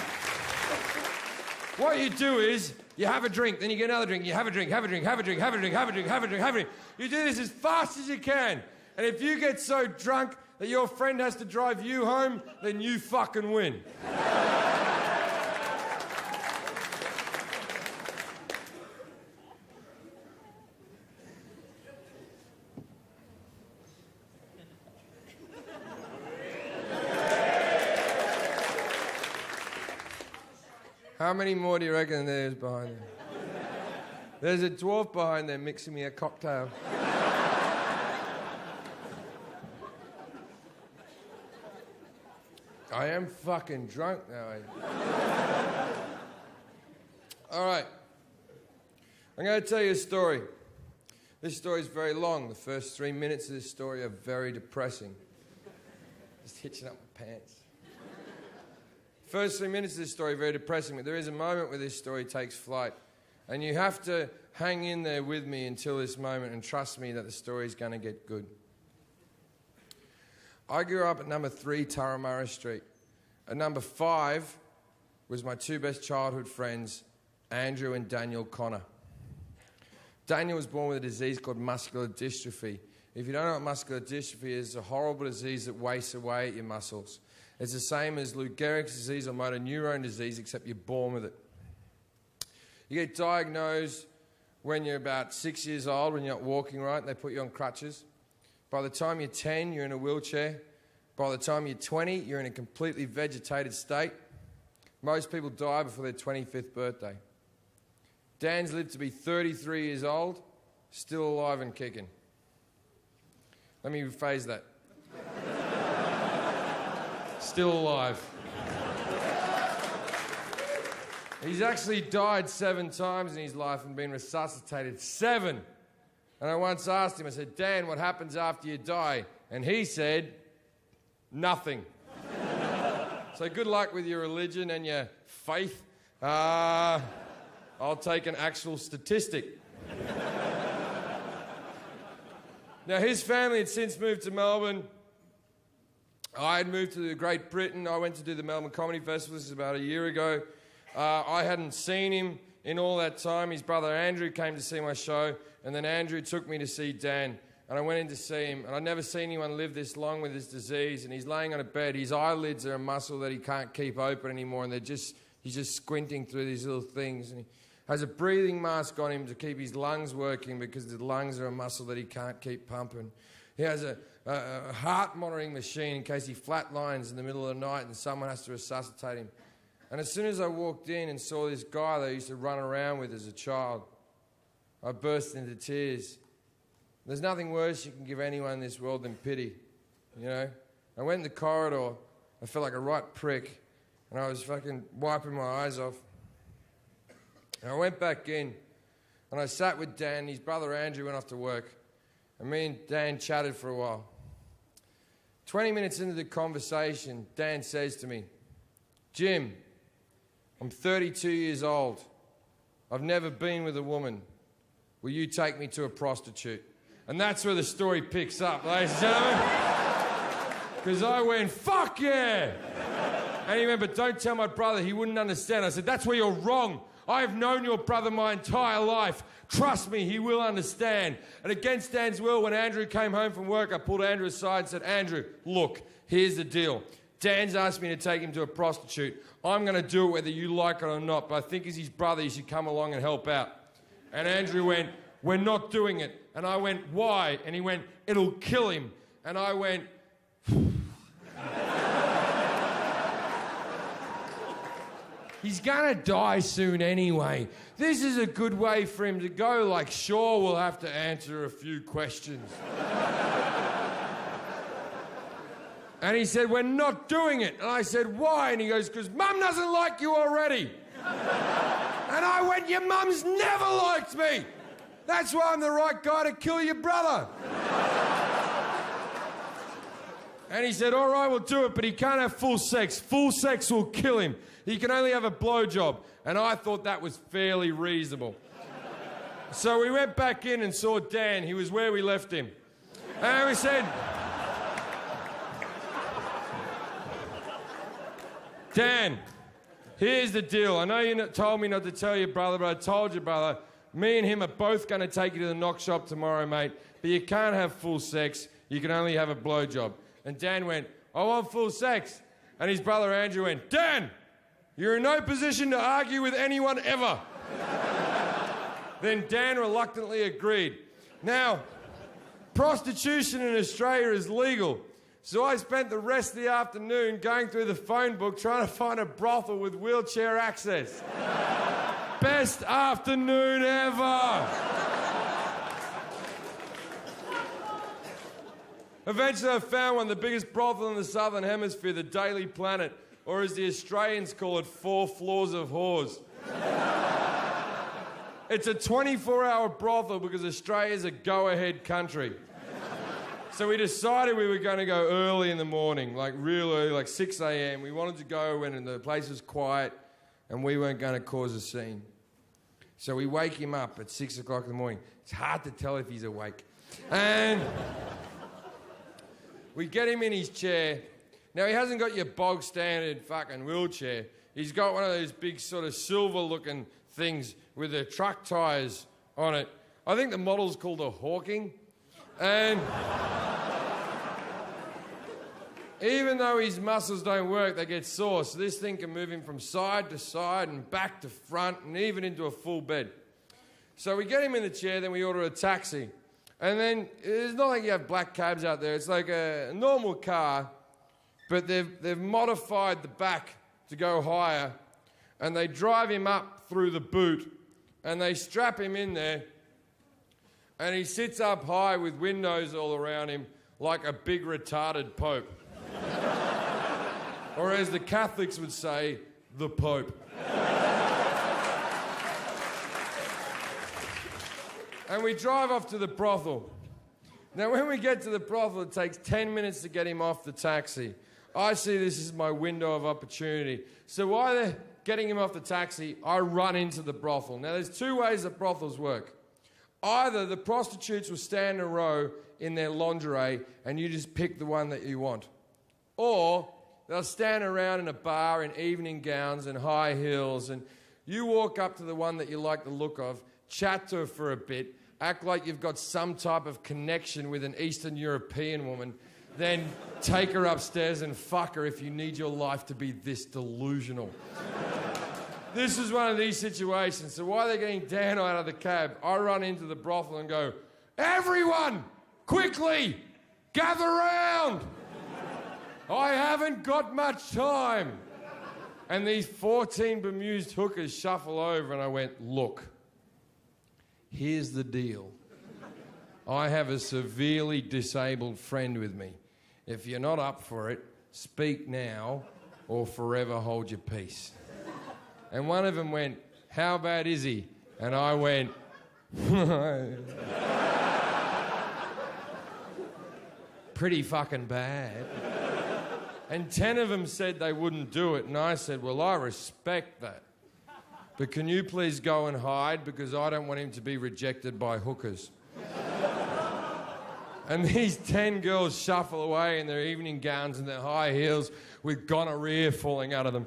What you do is, you have a drink, then you get another drink, you have a drink, have a drink, have a drink, have a drink, have a drink, have a drink, have a drink. You do this as fast as you can. And if you get so drunk that your friend has to drive you home, then you fucking win. How many more do you reckon there's behind there? There's a dwarf behind there mixing me a cocktail. I am fucking drunk now. All right. I'm going to tell you a story. This story is very long. The first 3 minutes of this story are very depressing. Just hitching up my pants. First 3 minutes of this story are very depressing, but there is a moment where this story takes flight. And you have to hang in there with me until this moment and trust me that the story is going to get good. I grew up at number 3 Turramurra Street. At number 5 was my 2 best childhood friends, Andrew and Daniel Connor. Daniel was born with a disease called muscular dystrophy. If you don't know what muscular dystrophy is, it's a horrible disease that wastes away at your muscles. It's the same as Lou Gehrig's disease or motor neurone disease, except you're born with it. You get diagnosed when you're about 6 years old, when you're not walking right, and they put you on crutches. By the time you're 10, you're in a wheelchair. By the time you're 20, you're in a completely vegetated state. Most people die before their 25th birthday. Dan's lived to be 33 years old, still alive and kicking. Let me rephrase that. Still alive. He's actually died 7 times in his life and been resuscitated 7. And I once asked him, I said, Dan, what happens after you die? And he said, nothing. So good luck with your religion and your faith. I'll take an actual statistic. Now, his family had since moved to Melbourne. I had moved to Great Britain. I went to do the Melbourne Comedy Festival. This is about a year ago. I hadn't seen him in all that time. His brother Andrew came to see my show, and then Andrew took me to see Dan. And I went in to see him, and I'd never seen anyone live this long with this disease, and he's laying on a bed. His eyelids are a muscle that he can't keep open anymore, and he's just squinting through these little things. And he has a breathing mask on him to keep his lungs working because the lungs are a muscle that he can't keep pumping. He has a heart monitoring machine in case he flatlines in the middle of the night and someone has to resuscitate him. And as soon as I walked in and saw this guy that I used to run around with as a child, I burst into tears. There's nothing worse you can give anyone in this world than pity, you know. I went in the corridor, I felt like a right prick, and I was fucking wiping my eyes off. And I went back in, and I sat with Dan. His brother Andrew went off to work, and me and Dan chatted for a while. 20 minutes into the conversation, Dan says to me, Jim, I'm 32 years old. I've never been with a woman. Will you take me to a prostitute? And that's where the story picks up, ladies and gentlemen. Because I went, fuck yeah! And he went, but don't tell my brother, he wouldn't understand. I said, that's where you're wrong. I have known your brother my entire life. Trust me, he will understand. And against Dan's will, when Andrew came home from work, I pulled Andrew aside and said, Andrew, look, here's the deal. Dan's asked me to take him to a prostitute. I'm going to do it whether you like it or not, but I think as his brother, you should come along and help out. And Andrew went, we're not doing it. And I went, why? And he went, it'll kill him. And I went, he's going to die soon anyway. This is a good way for him to go. Like, sure, we'll have to answer a few questions. And he said, we're not doing it. And I said, why? And he goes, because Mum doesn't like you already. And I went, your mum's never liked me. That's why I'm the right guy to kill your brother. And he said, all right, we'll do it, but he can't have full sex. Full sex will kill him. He can only have a blowjob. And I thought that was fairly reasonable. So we went back in and saw Dan. He was where we left him. And we said, Dan, here's the deal. I know you told me not to tell your brother, but I told your brother, me and him are both going to take you to the knock shop tomorrow, mate, but you can't have full sex. You can only have a blowjob. And Dan went, I want full sex. And his brother Andrew went, Dan, you're in no position to argue with anyone ever. Then Dan reluctantly agreed. Now, prostitution in Australia is legal. So I spent the rest of the afternoon going through the phone book trying to find a brothel with wheelchair access. Best afternoon ever. Eventually I found one, the biggest brothel in the Southern Hemisphere, the Daily Planet, or as the Australians call it, 4 floors of whores. It's a 24-hour brothel because Australia's a go-ahead country. So we decided we were going to go early in the morning, like real early, like 6 a.m. We wanted to go when the place was quiet and we weren't going to cause a scene. So we wake him up at 6 o'clock in the morning. It's hard to tell if he's awake. And we get him in his chair. Now, he hasn't got your bog standard fucking wheelchair. He's got one of those big sort of silver-looking things with the truck tyres on it. I think the model's called a Hawking. And Even though his muscles don't work, they get sore. So this thing can move him from side to side and back to front and even into a full bed. So we get him in the chair, then we order a taxi. And then it's not like you have black cabs out there. It's like a normal car, but they've modified the back to go higher. And they drive him up through the boot. And they strap him in there. And he sits up high with windows all around him like a big retarded pope. Or as the Catholics would say, the Pope. And we drive off to the brothel. Now, when we get to the brothel, it takes 10 minutes to get him off the taxi. I see this as my window of opportunity. So while they're getting him off the taxi, I run into the brothel. Now, there's two ways that brothels work. Either the prostitutes will stand in a row in their lingerie and you just pick the one that you want. Or they'll stand around in a bar in evening gowns and high heels, and you walk up to the one that you like the look of, chat to her for a bit, act like you've got some type of connection with an Eastern European woman, then take her upstairs and fuck her if you need your life to be this delusional. This is one of these situations. So while they're getting Dan out of the cab, I run into the brothel and go, "Everyone, quickly, gather round! I haven't got much time." And these 14 bemused hookers shuffle over and I went, "Look, here's the deal. I have a severely disabled friend with me. If you're not up for it, speak now or forever hold your peace." And one of them went, "How bad is he?" And I went, "Pretty fucking bad." And 10 of them said they wouldn't do it. And I said, "Well, I respect that. But can you please go and hide, because I don't want him to be rejected by hookers." And these 10 girls shuffle away in their evening gowns and their high heels with gonorrhea falling out of them.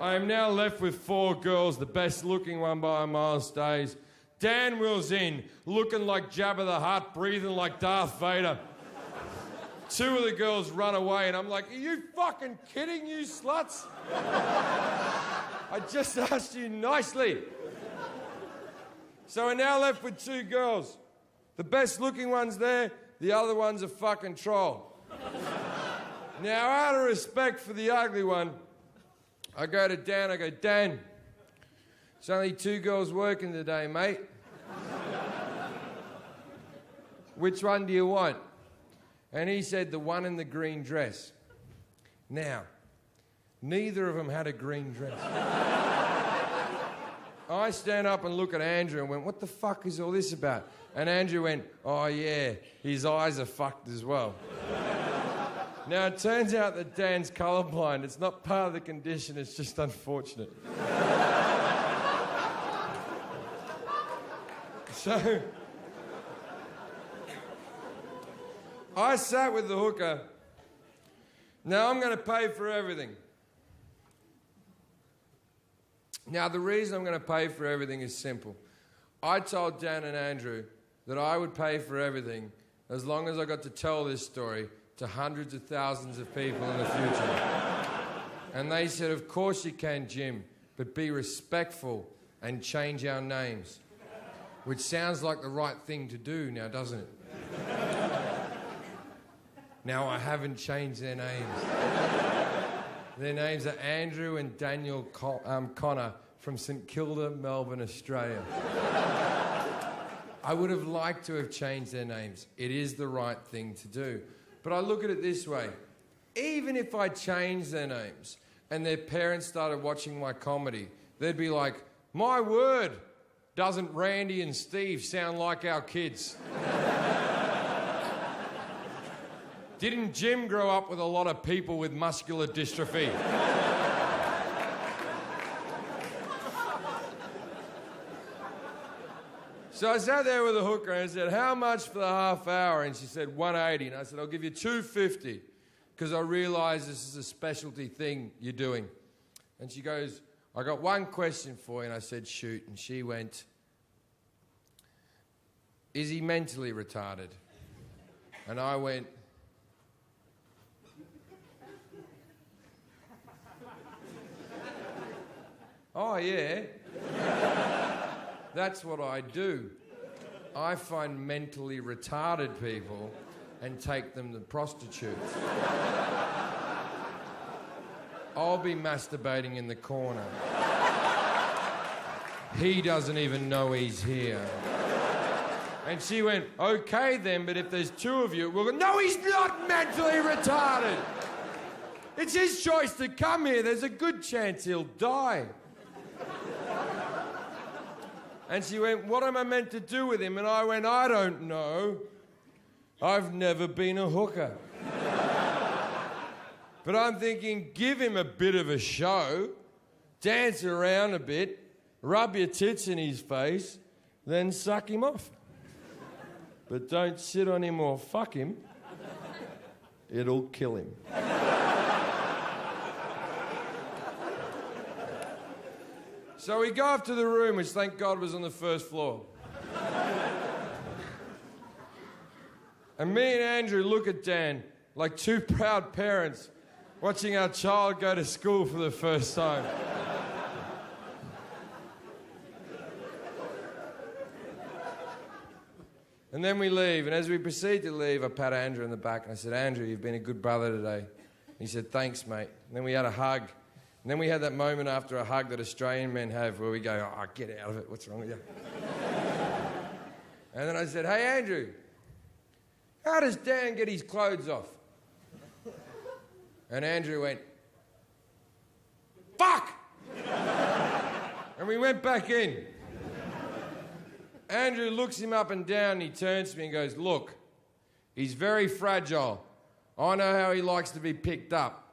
I am now left with 4 girls, the best looking one by a mile stays. Dan wheels in, looking like Jabba the Hutt, breathing like Darth Vader. 2 of the girls run away and I'm like, "Are you fucking kidding, you sluts? I just asked you nicely." So we're now left with 2 girls. The best looking one's there, the other one's a fucking troll. Now, out of respect for the ugly one, I go to Dan, I go, "Dan, there's only 2 girls working today, mate. Which one do you want?" And he said, "The one in the green dress." Now, neither of them had a green dress. I stand up and look at Andrew and went, "What the fuck is all this about?" And Andrew went, "Oh yeah, his eyes are fucked as well." Now, it turns out that Dan's colourblind. It's not part of the condition, it's just unfortunate. So I sat with the hooker. Now I'm going to pay for everything. Now, the reason I'm going to pay for everything is simple. I told Dan and Andrew that I would pay for everything as long as I got to tell this story to hundreds of thousands of people in the future. And they said, "Of course you can, Jim, but be respectful and change our names." Which sounds like the right thing to do now, doesn't it? Now, I haven't changed their names. Their names are Andrew and Daniel Connor from St Kilda, Melbourne, Australia. I would have liked to have changed their names. It is the right thing to do. But I look at it this way. Even if I changed their names and their parents started watching my comedy, they'd be like, "My word, doesn't Randy and Steve sound like our kids?" Didn't Jim grow up with a lot of people with muscular dystrophy? So I sat there with a hooker and I said, "How much for the half hour?" And she said, $180. And I said, "I'll give you $250 because I realise this is a specialty thing you're doing." And she goes, "I got one question for you." And I said, "Shoot." And she went, "Is he mentally retarded?" And I went, Oh, yeah. That's what I do. I find mentally retarded people and take them to prostitutes. I'll be masturbating in the corner. He doesn't even know he's here. And she went, okay then, but if there's two of you, we'll go, no, he's not mentally retarded. It's his choice to come here. There's a good chance he'll die. And she went, what am I meant to do with him? And I went, I don't know. I've never been a hooker. But I'm thinking, give him a bit of a show, dance around a bit, rub your tits in his face, then suck him off. But don't sit on him or fuck him. It'll kill him. So we go up to the room, which thank God was on the first floor. And me and Andrew look at Dan like two proud parents watching our child go to school for the first time. And then we leave, and as we proceed to leave, I pat Andrew in the back, and I said, Andrew, you've been a good brother today. He said, thanks, mate. And then we had a hug. And then we had that moment after a hug that Australian men have where we go, oh, get out of it, what's wrong with you? And then I said, hey, Andrew, how does Dan get his clothes off? And Andrew went, fuck! And we went back in. Andrew looks him up and down, and he turns to me and goes, look, he's very fragile. I know how he likes to be picked up.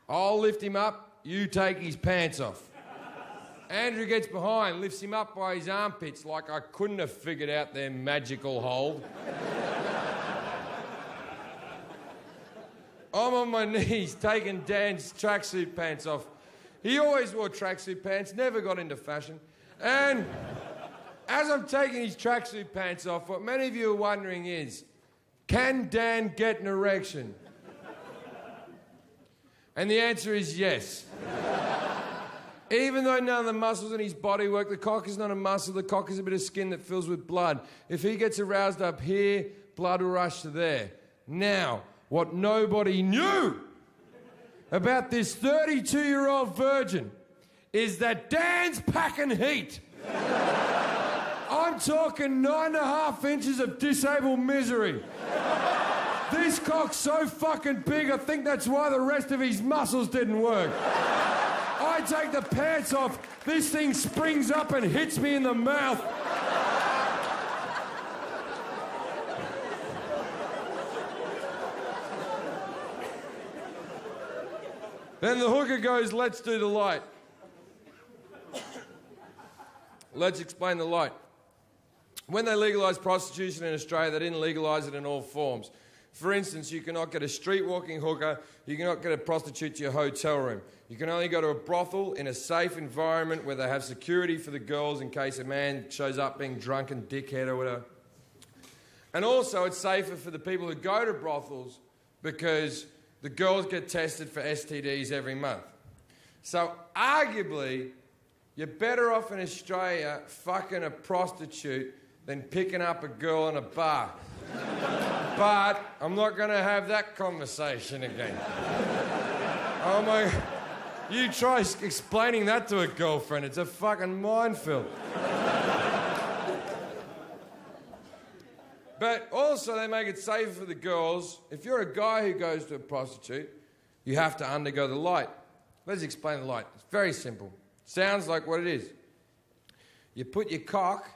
I'll lift him up, you take his pants off. Andrew gets behind, lifts him up by his armpits like I couldn't have figured out their magical hold. I'm on my knees taking Dan's tracksuit pants off. He always wore tracksuit pants, never got into fashion. And as I'm taking his tracksuit pants off, what many of you are wondering is, can Dan get an erection? And the answer is yes. Even though none of the muscles in his body work, the cock is not a muscle, the cock is a bit of skin that fills with blood. If he gets aroused up here, blood will rush to there. Now, what nobody knew about this 32-year-old virgin is that Dan's packing heat. I'm talking 9.5 inches of disabled misery. This cock's so fucking big, I think that's why the rest of his muscles didn't work. I take the pants off, this thing springs up and hits me in the mouth. Then the hooker goes, let's do the light. Let's explain the light. When they legalised prostitution in Australia, they didn't legalise it in all forms. For instance, you cannot get a street-walking hooker, you cannot get a prostitute to your hotel room. You can only go to a brothel in a safe environment where they have security for the girls in case a man shows up being drunk and dickhead or whatever. And also it's safer for the people who go to brothels because the girls get tested for STDs every month. So arguably, you're better off in Australia fucking a prostitute than picking up a girl in a bar. But I'm not going to have that conversation again. Oh my... You try explaining that to a girlfriend, it's a fucking minefield. But also they make it safer for the girls. If you're a guy who goes to a prostitute, you have to undergo the light. Let's explain the light. It's very simple. Sounds like what it is. You put your cock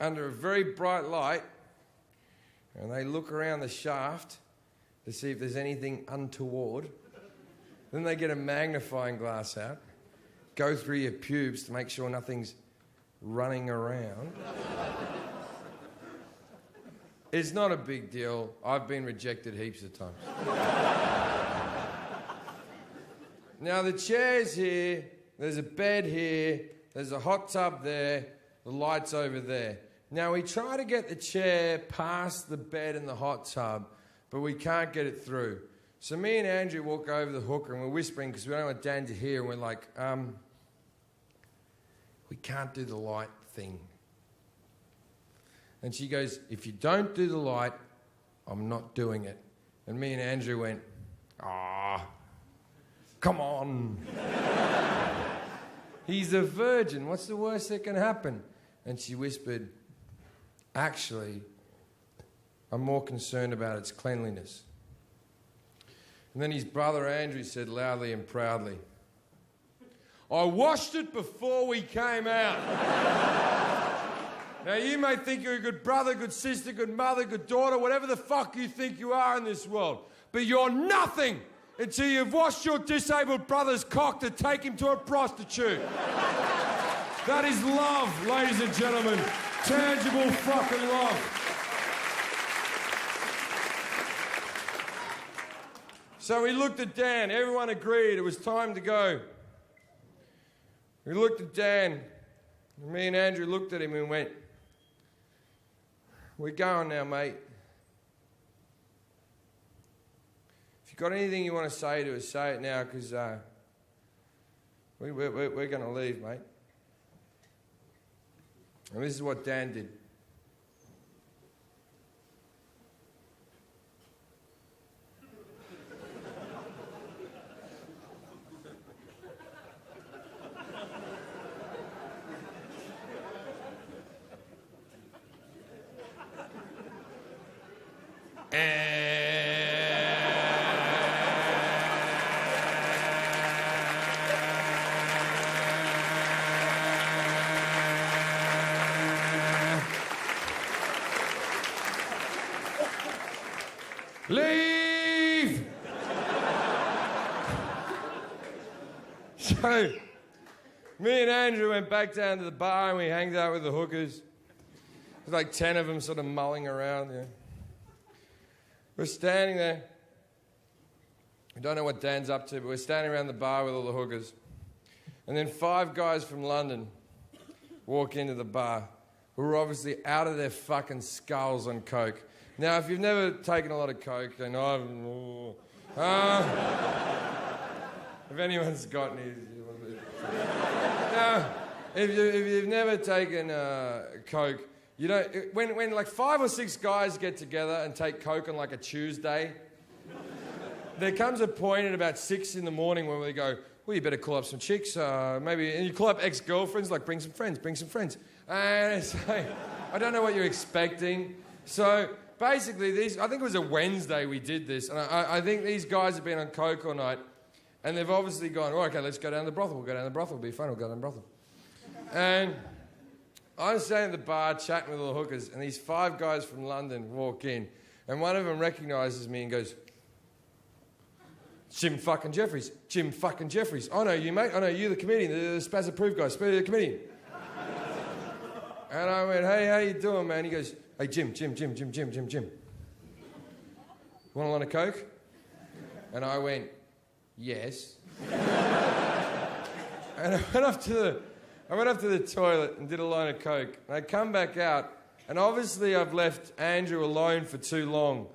under a very bright light and they look around the shaft to see if there's anything untoward. Then they get a magnifying glass out, go through your pubes to make sure nothing's running around. It's not a big deal. I've been rejected heaps of times. Now the chair's here, there's a bed here, there's a hot tub there, the light's over there. Now we try to get the chair past the bed and the hot tub, but we can't get it through. So me and Andrew walk over the hooker and we're whispering because we don't want Dan to hear, and we're like, We can't do the light thing. And she goes, if you don't do the light, I'm not doing it. And me and Andrew went, come on. He's a virgin. What's the worst that can happen? And she whispered, actually, I'm more concerned about its cleanliness. And then his brother Andrew said loudly and proudly, I washed it before we came out. Now, you may think you're a good brother, good sister, good mother, good daughter, whatever the fuck you think you are in this world. But you're nothing until you've washed your disabled brother's cock to take him to a prostitute. That is love, ladies and gentlemen. Tangible fucking love. So we looked at Dan. Everyone agreed it was time to go. We looked at Dan. And me and Andrew looked at him and went, we're going now, mate. If you've got anything you want to say to us, say it now, because we're going to leave, mate. And this is what Dan did. Leave! So, me and Andrew went back down to the bar and we hanged out with the hookers. There's like 10 of them sort of mulling around, yeah. We're standing there. We don't know what Dan's up to, but we're standing around the bar with all the hookers. And then 5 guys from London walk into the bar who are obviously out of their fucking skulls on coke. Now, if you've never taken a lot of coke, then if anyone's got any... Now, if you've never taken coke, you know, when like 5 or 6 guys get together and take coke on like a Tuesday, there comes a point at about 6 in the morning when we go, well, you better call up some chicks, maybe, and you call up ex-girlfriends, like bring some friends. And it's like, I don't know what you're expecting. So basically, I think it was a Wednesday we did this, and I think these guys have been on coke all night, and they've obviously gone, oh, okay, let's go down to the brothel. We'll go down to the brothel. It'll be fun. We'll go down to the brothel. And I'm standing at the bar chatting with all the hookers, and these 5 guys from London walk in, and one of them recognises me and goes, Jim fucking Jefferies. Jim fucking Jefferies. I know you, mate. I know you, the comedian, the Spaz Approved guy, the comedian. And I went, hey, how you doing, man? He goes, hey, Jim. You want a line of coke? And I went, yes. And I went up to the toilet and did a line of coke. And I come back out, and obviously I've left Andrew alone for too long.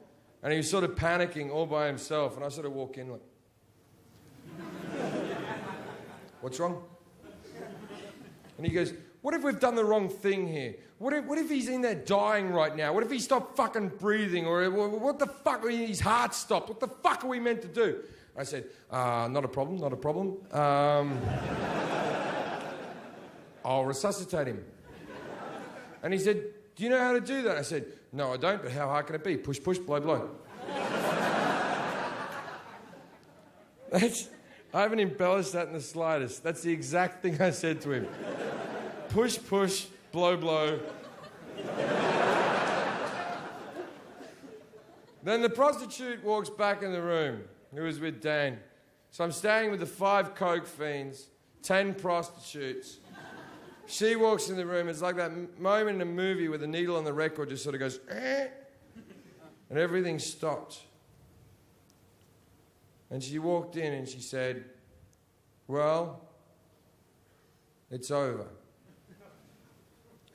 And he was sort of panicking all by himself. And I sort of walk in like, what's wrong? And he goes, what if we've done the wrong thing here? What if he's in there dying right now? What if he stopped fucking breathing? Or what the fuck, his heart stopped? What the fuck are we meant to do? I said, not a problem. I'll resuscitate him. And he said, do you know how to do that? I said, no, I don't, but how hard can it be? Push, blow, blow. I haven't embellished that in the slightest. That's the exact thing I said to him. Push, blow, blow. Then the prostitute walks back in the room, who was with Dan. So I'm standing with the 5 coke fiends, 10 prostitutes. She walks in the room. It's like that moment in a movie where the needle on the record just sort of goes, eh, and everything stopped. And she walked in and she said, well, it's over.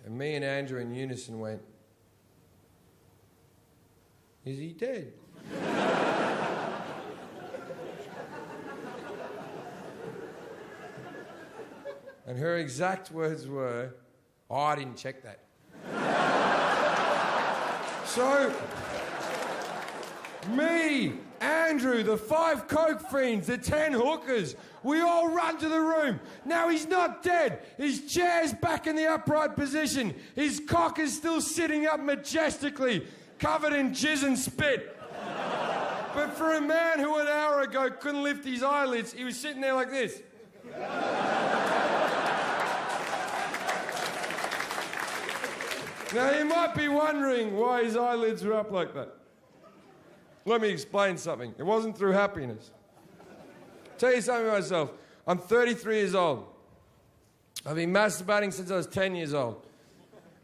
And me and Andrew in unison went, is he dead? And her exact words were, "Oh, I didn't check that." So, me, Andrew, the 5 coke fiends, the 10 hookers, we all run to the room. Now he's not dead. His chair's back in the upright position. His cock is still sitting up majestically, covered in jizz and spit. But for a man who an hour ago couldn't lift his eyelids, he was sitting there like this. Now, you might be wondering why his eyelids were up like that. Let me explain something. It wasn't through happiness. Tell you something about myself. I'm 33 years old. I've been masturbating since I was 10 years old.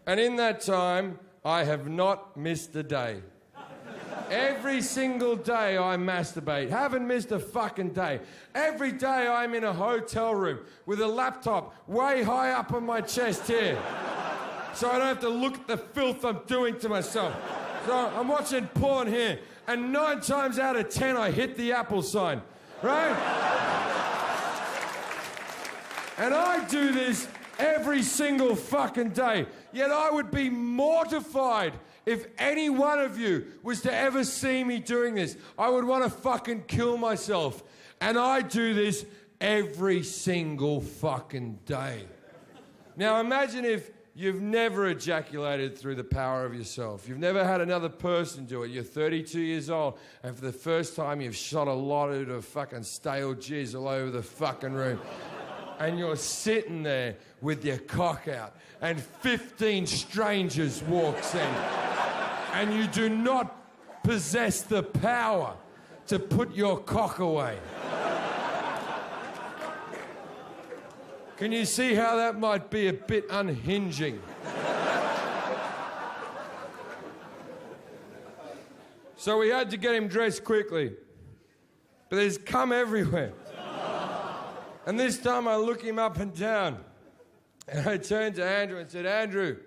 And in that time, I have not missed a day. Every single day I masturbate. Haven't missed a fucking day. Every day I'm in a hotel room with a laptop way high up on my chest here. So I don't have to look at the filth I'm doing to myself. So I'm watching porn here, and 9 times out of 10 I hit the Apple sign, right? And I do this every single fucking day. Yet I would be mortified if any one of you was to ever see me doing this. I would want to fucking kill myself. And I do this every single fucking day. Now imagine if you've never ejaculated through the power of yourself. You've never had another person do it. You're 32 years old, and for the first time you've shot a lot of fucking stale jizz all over the fucking room. And you're sitting there with your cock out, and 15 strangers walks in, and you do not possess the power to put your cock away. Can you see how that might be a bit unhinging? So we had to get him dressed quickly. But there's cum everywhere. And this time I look him up and down. And I turned to Andrew and said, "Andrew,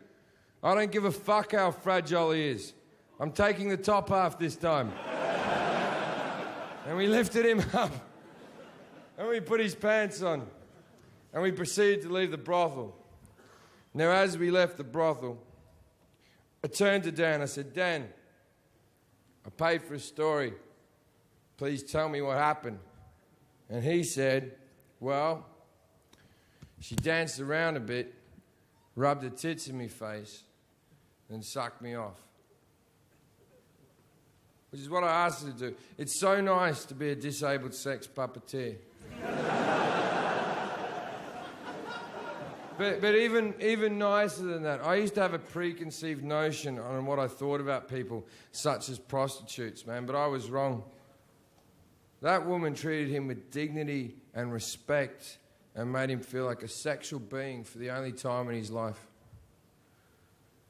I don't give a fuck how fragile he is. I'm taking the top half this time." And we lifted him up. And we put his pants on. And we proceeded to leave the brothel. Now, as we left the brothel, I turned to Dan. I said, "Dan, I paid for a story. Please tell me what happened." And he said, "Well, she danced around a bit, rubbed her tits in my face, and sucked me off." Which is what I asked her to do. It's so nice to be a disabled sex puppeteer. But even nicer than that, I used to have a preconceived notion on what I thought about people, such as prostitutes, man, but I was wrong. That woman treated him with dignity and respect and made him feel like a sexual being for the only time in his life.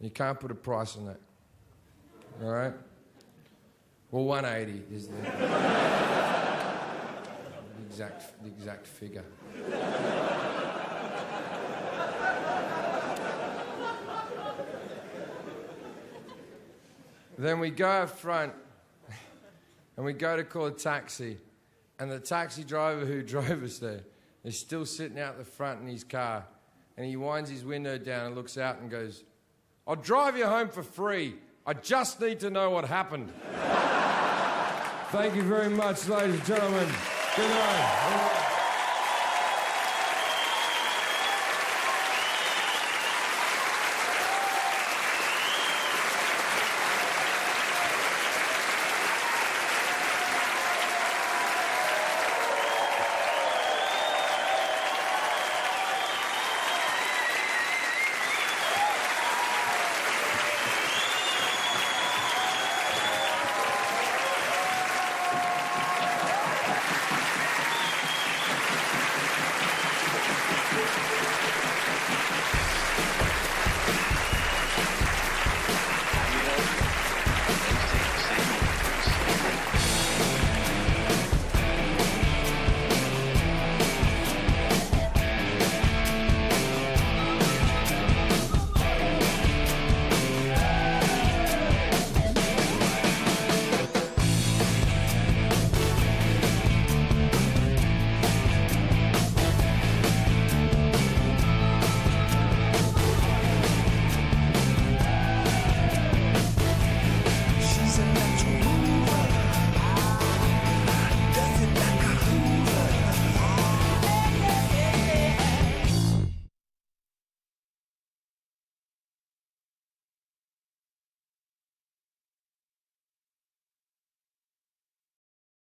You can't put a price on that. All right? Well, 180 is the exact figure. Then we go up front and we go to call a taxi, and the taxi driver who drove us there is still sitting out the front in his car, and he winds his window down and looks out and goes, "I'll drive you home for free. I just need to know what happened." Thank you very much, ladies and gentlemen. Good night.